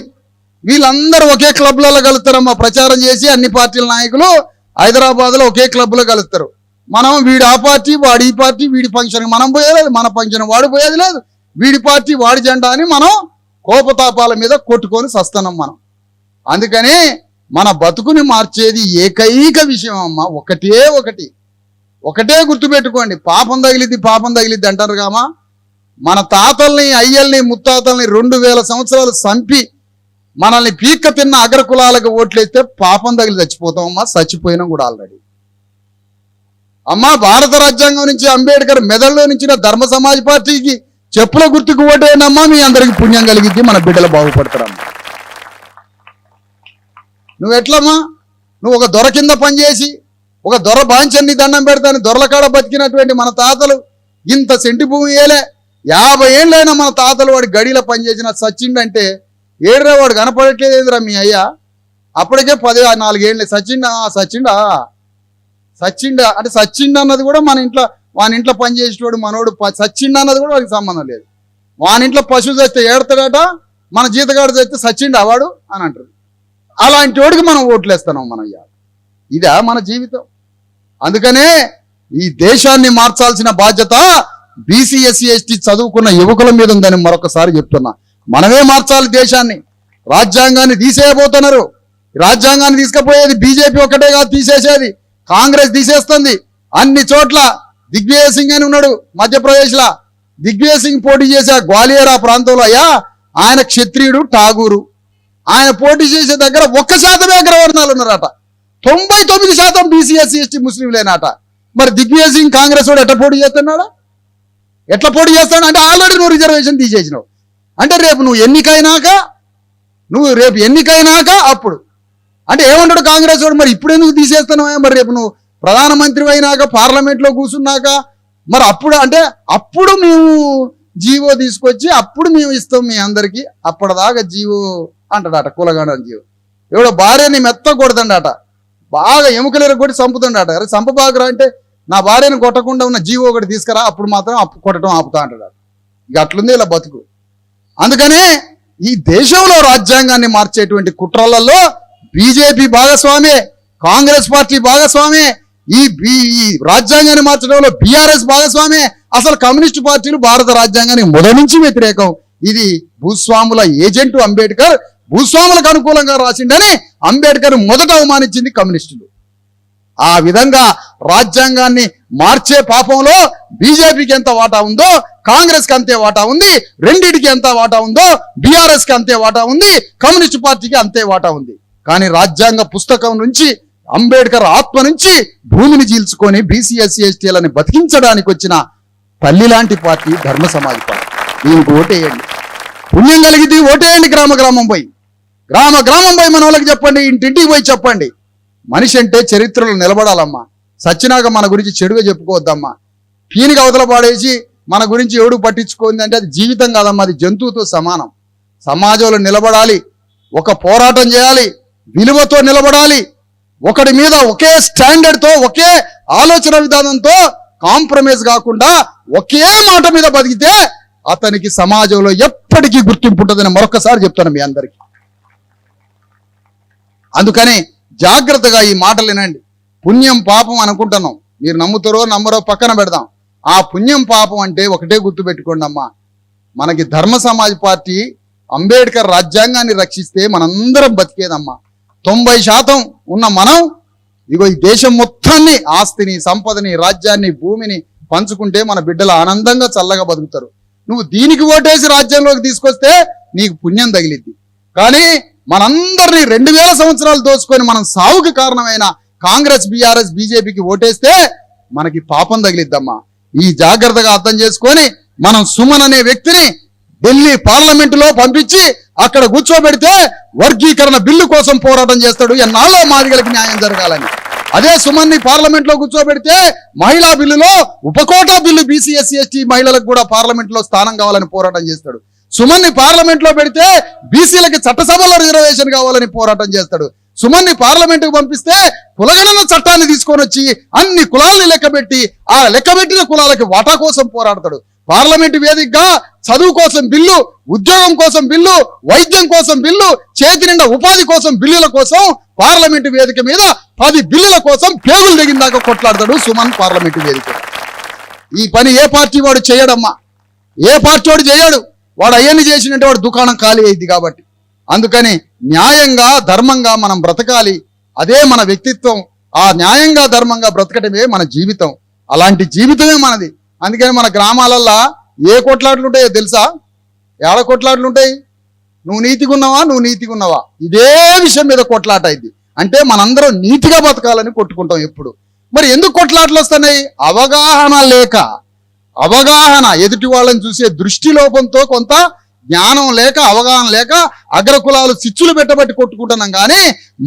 వీళ్ళందరూ ఒకే క్లబ్లలో కలుస్తారమ్మా. ప్రచారం చేసి అన్ని పార్టీల నాయకులు హైదరాబాద్లో ఒకే క్లబ్లో కలుస్తారు. మనం వీడి ఆ పార్టీ, వాడి ఈ పార్టీ, వీడి ఫంక్షన్ మనం పోయేది, మన ఫంక్షన్ వాడు పోయేది లేదు, వీడి పార్టీ వాడి జెండా అని మనం కోపతాపాల మీద కొట్టుకొని సస్తున్నాం మనం. అందుకని మన బతుకుని మార్చేది ఏకైక విషయం అమ్మ, ఒకటే గుర్తుపెట్టుకోండి. పాపం తగిలిద్ది అంటారు కామా. మన తాతల్ని, అయ్యల్ని, ముత్తాతల్ని 2000 సంవత్సరాలు చంపి మనల్ని పీక్క తిన్న అగ్రకులాలకు ఓట్లేస్తే పాపం తగిలి చచ్చిపోతామమ్మా. చచ్చిపోయినాం కూడా ఆల్రెడీ. అమ్మా, భారత రాజ్యాంగం నుంచి అంబేద్కర్ మెదడులో నుంచి ధర్మ సమాజ్ పార్టీకి చెప్పుల గుర్తుకు ఓటేనమ్మా. మీ అందరికి పుణ్యం కలిగిద్ది, మన బిడ్డలు బాగుపడతారమ్మా. నువ్వెట్లమ్మా? నువ్వు ఒక దొర కింద పనిచేసి ఒక దొర బాంచన్ని దండం పెడతాను దొరల కాడ బతికినటువంటి మన తాతలు ఇంత సెంటి భూమి ఏలే 50 ఏళ్ళైనా మన తాతలు వాడి గడిలో పనిచేసిన సచ్చిండంటే ఏడ్రా వాడు కనపడట్లేదేంద్రా మీ అయ్యా? అప్పటికే 14 ఏళ్ళే సచ్చిండా అంటే సచ్చిండ అన్నది కూడా మన ఇంట్లో వాని ఇంట్లో పనిచేసేవాడు మనోడు సచ్చిండ అన్నది కూడా వాడికి సంబంధం లేదు. వాని ఇంట్లో పశువు తెస్తే ఏడతాడట, మన జీతగాడు తెస్తే సచ్చిండా వాడు అని అంటారు. అలాంటి వాడికి మనం ఓట్లేస్తున్నాం మనం. ఇదా మన జీవితం? అందుకనే ఈ దేశాన్ని మార్చాల్సిన బాధ్యత బీసీ ఎస్సీ ఎస్టీ చదువుకున్న యువకుల మీద ఉందని మరొకసారి చెప్తున్నా. మనమే మార్చాలి దేశాన్ని. రాజ్యాంగాన్ని తీసేయబోతున్నారు. రాజ్యాంగాన్ని తీసుకుపోయేది బీజేపీ ఒక్కటే కాదు తీసేసేది, కాంగ్రెస్ తీసేస్తుంది. అన్ని చోట్ల దిగ్విజయ్ సింగ్ అని ఉన్నాడు మధ్యప్రదేశ్లో. దిగ్విజయ్ సింగ్ పోటీ చేసే గ్వాలియర్ ఆ ప్రాంతంలో అయ్యా, ఆయన క్షత్రియుడు ఠాగూరు. ఆయన పోటీ చేసే దగ్గర 1% అగ్రవర్ణాలు ఉన్నారట, 99% బీసీ ఎస్సీ ఎస్టీ ముస్లింలేనట. మరి దిగ్విజయ్ సింగ్ కాంగ్రెస్ వాడు ఎట్లా పోటీ చేస్తున్నాడు అంటే ఆల్రెడీ నువ్వు రిజర్వేషన్ తీసేసినావు. అంటే రేపు ఎన్నికైనాక అప్పుడు అంటే ఏమంటాడు కాంగ్రెస్ వాడు, మరి ఇప్పుడు ఎందుకు తీసేస్తున్నావా? మరి రేపు నువ్వు ప్రధానమంత్రి అయినాక పార్లమెంట్లో కూర్చున్నాక మరి అప్పుడు మేము జీవో తీసుకొచ్చి అప్పుడు మేము ఇస్తాం మీ అందరికీ, అప్పటిదాకా జీవో అంటాడట. కులగాడ జీవో ఎవడో భార్యని మెత్త కొడుతుండట, బాగా ఎముకలేరు కొట్టి చంపుతుండట. అరే చంపబాగురా అంటే నా భార్యను కొట్టకుండా ఉన్న జీవో ఒకటి తీసుకురా, అప్పుడు మాత్రం కొట్టడం ఆపుతా అంటాడు. ఇక అట్లుంది ఇలా బతుకు. అందుకనే ఈ దేశంలో రాజ్యాంగాన్ని మార్చేటువంటి కుట్రలలో బీజేపీ భాగస్వామే, కాంగ్రెస్ పార్టీ భాగస్వామే, ఈ రాజ్యాంగాన్ని మార్చడంలో బీఆర్ఎస్ భాగస్వామే. అసలు కమ్యూనిస్టు పార్టీలు భారత రాజ్యాంగానికి మొదటి నుంచి వ్యతిరేకం. ఇది భూస్వాముల ఏజెంటు అంబేద్కర్ భూస్వాములకు అనుకూలంగా రాసిండని అంబేద్కర్ మొదట అవమానించింది కమ్యూనిస్టులు. ఆ విధంగా రాజ్యాంగాన్ని మార్చే పాపంలో బీజేపీకి ఎంత వాటా ఉందో కాంగ్రెస్కి అంతే వాటా ఉంది, రెండిటికి ఎంత వాటా ఉందో బీఆర్ఎస్కి అంతే వాటా ఉంది, కమ్యూనిస్టు పార్టీకి అంతే వాటా ఉంది. కానీ రాజ్యాంగ పుస్తకం నుంచి అంబేద్కర్ ఆత్మ నుంచి భూమిని చీల్చుకొని బీసీ ఎస్సీ ఎస్టీలని బతికించడానికి వచ్చిన తల్లి లాంటి పార్టీ ధర్మ సమాజ్ పార్టీ. దీనికి ఓటేయండి, పుణ్యం కలిగితే ఓటేయండి. గ్రామ గ్రామం పోయి మన వాళ్ళకి చెప్పండి, ఇంటింటికి పోయి చెప్పండి. మనిషి అంటే చరిత్రలో నిలబడాలమ్మా. సచ్చినాక మన గురించి చెడుగా చెప్పుకోవద్దమ్మా. పీనికి అవతల పాడేసి మన గురించి ఎవడు పట్టించుకోండి అంటే అది జీవితం కాదమ్మా, అది జంతువుతో సమానం. సమాజంలో నిలబడాలి, ఒక పోరాటం చేయాలి, విలువతో నిలబడాలి. ఒకటి మీద ఒకే స్టాండర్డ్తో, ఒకే ఆలోచన విధానంతో కాంప్రమైజ్ కాకుండా ఒకే మాట మీద బతికితే అతనికి సమాజంలో ఎప్పటికీ గుర్తింపు ఉంటుందని మరొకసారి చెప్తాను మీ అందరికీ. అందుకని జాగ్రత్తగా ఈ మాటలు వినండి. పుణ్యం పాపం అనుకుంటున్నాం, మీరు నమ్ముతారో నమ్మరో పక్కన పెడదాం. ఆ పుణ్యం పాపం అంటే ఒకటే గుర్తుపెట్టుకోండి అమ్మా, మనకి ధర్మ సమాజ్ పార్టీ అంబేద్కర్ రాజ్యాంగాన్ని రక్షిస్తే మనందరం బతికేదమ్మా. 90% ఉన్న మనం ఇగో ఈ దేశం మొత్తాన్ని, ఆస్తిని, సంపదని, రాజ్యాన్ని, భూమిని పంచుకుంటే మన బిడ్డలు ఆనందంగా చల్లగా బతుకుతారు. నువ్వు దీనికి ఓటేసి రాజ్యంలోకి తీసుకొస్తే నీకు పుణ్యం తగిలిద్ది. కానీ మనందరినీ 2000 సంవత్సరాలు దోచుకొని మనం సావుకి కారణమైన కాంగ్రెస్, బీఆర్ఎస్, బీజేపీకి ఓటేస్తే మనకి పాపం తగిలిద్దమ్మా. ఈ జాగ్రత్తగా అర్థం చేసుకొని మనం సుమన్ అనే వ్యక్తిని ఢిల్లీ పార్లమెంటులో పంపించి అక్కడ కూర్చోబెడితే వర్గీకరణ బిల్లు కోసం పోరాటం చేస్తాడు, ఎన్నాళ్ళో మాదిగలకి న్యాయం జరగాలని. అదే సుమన్ని పార్లమెంట్ లో కూర్చోబెడితే మహిళా బిల్లులో ఉపకోటా బిల్లు బీసీ ఎస్సీ ఎస్టీ మహిళలకు కూడా పార్లమెంట్ లో స్థానం కావాలని పోరాటం చేస్తాడు. సుమన్ని పార్లమెంట్ లో పెడితే బీసీలకి చట్టసభలో రిజర్వేషన్ కావాలని పోరాటం చేస్తాడు. సుమన్ని పార్లమెంటుకు పంపిస్తే కులగణన చట్టాన్ని తీసుకొని వచ్చి అన్ని కులాలని లెక్కబెట్టి ఆ లెక్కబెట్టిన కులాలకి వాటా కోసం పోరాడతాడు. పార్లమెంటు వేదికగా చదువు కోసం బిల్లు, ఉద్యోగం కోసం బిల్లు, వైద్యం కోసం బిల్లు, చేతి నిండా ఉపాధి కోసం బిల్లుల కోసం పార్లమెంటు వేదిక మీద 10 బిల్లుల కోసం పేగులు దిగిన దాకా కొట్లాడతాడు సుమన్ పార్లమెంటు వేదిక. ఈ పని ఏ పార్టీ వాడు చేయడమ్మా, ఏ పార్టీ వాడు చేయడు. వాడు అయ్యన్ని చేసినట్టే వాడు దుకాణం ఖాళీ అయింది. కాబట్టి అందుకని న్యాయంగా ధర్మంగా మనం బ్రతకాలి. అదే మన వ్యక్తిత్వం. ఆ న్యాయంగా ధర్మంగా బ్రతకటమే మన జీవితం. అలాంటి జీవితమే మనది. అందుకని మన గ్రామాలల్లో ఏ కొట్లాట్లు ఉంటాయో తెలుసా? ఏడ కొట్లాట్లు ఉంటాయి? నువ్వు నీతిగా ఉన్నావా ఇదే విషయం మీద కొట్లాట అయింది. అంటే మనందరం నీతిగా బతకాలని కొట్టుకుంటాం ఎప్పుడు. మరి ఎందుకు కొట్లాట్లు వస్తున్నాయి? అవగాహన లేక, అవగాహన ఎదుటి వాళ్ళని చూసే దృష్టి లోపంతో, కొంత జ్ఞానం లేక, అవగాహన లేక అగ్రకులాలు చిచ్చులు పెట్టబట్టి కొట్టుకుంటున్నాం. కానీ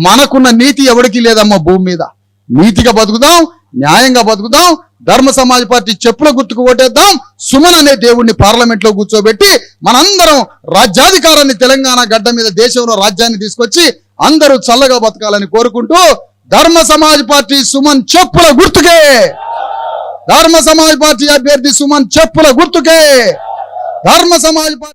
మనకున్న నీతి ఎవరికి లేదమ్మా భూమి మీద. నీతిగా బతుకుదాం, న్యాయంగా బతుకుదాం. ధర్మ సమాజ్ పార్టీ చెప్పుల గుర్తుకు ఓటేద్దాం. సుమన్ అనే దేవుణ్ణి పార్లమెంట్ లో కూర్చోబెట్టి మనందరం రాజ్యాధికారాన్ని తెలంగాణ గడ్డ మీద దేశంలో రాజ్యాన్ని తీసుకొచ్చి అందరూ చల్లగా బతకాలని కోరుకుంటూ ధర్మ సమాజ్ పార్టీ సుమన్ చెప్పుల గుర్తుకే, ధర్మ సమాజ్ పార్టీ అభ్యర్థి సుమన్ చెప్పుల గుర్తుకే, ధర్మ సమాజ్ పార్టీ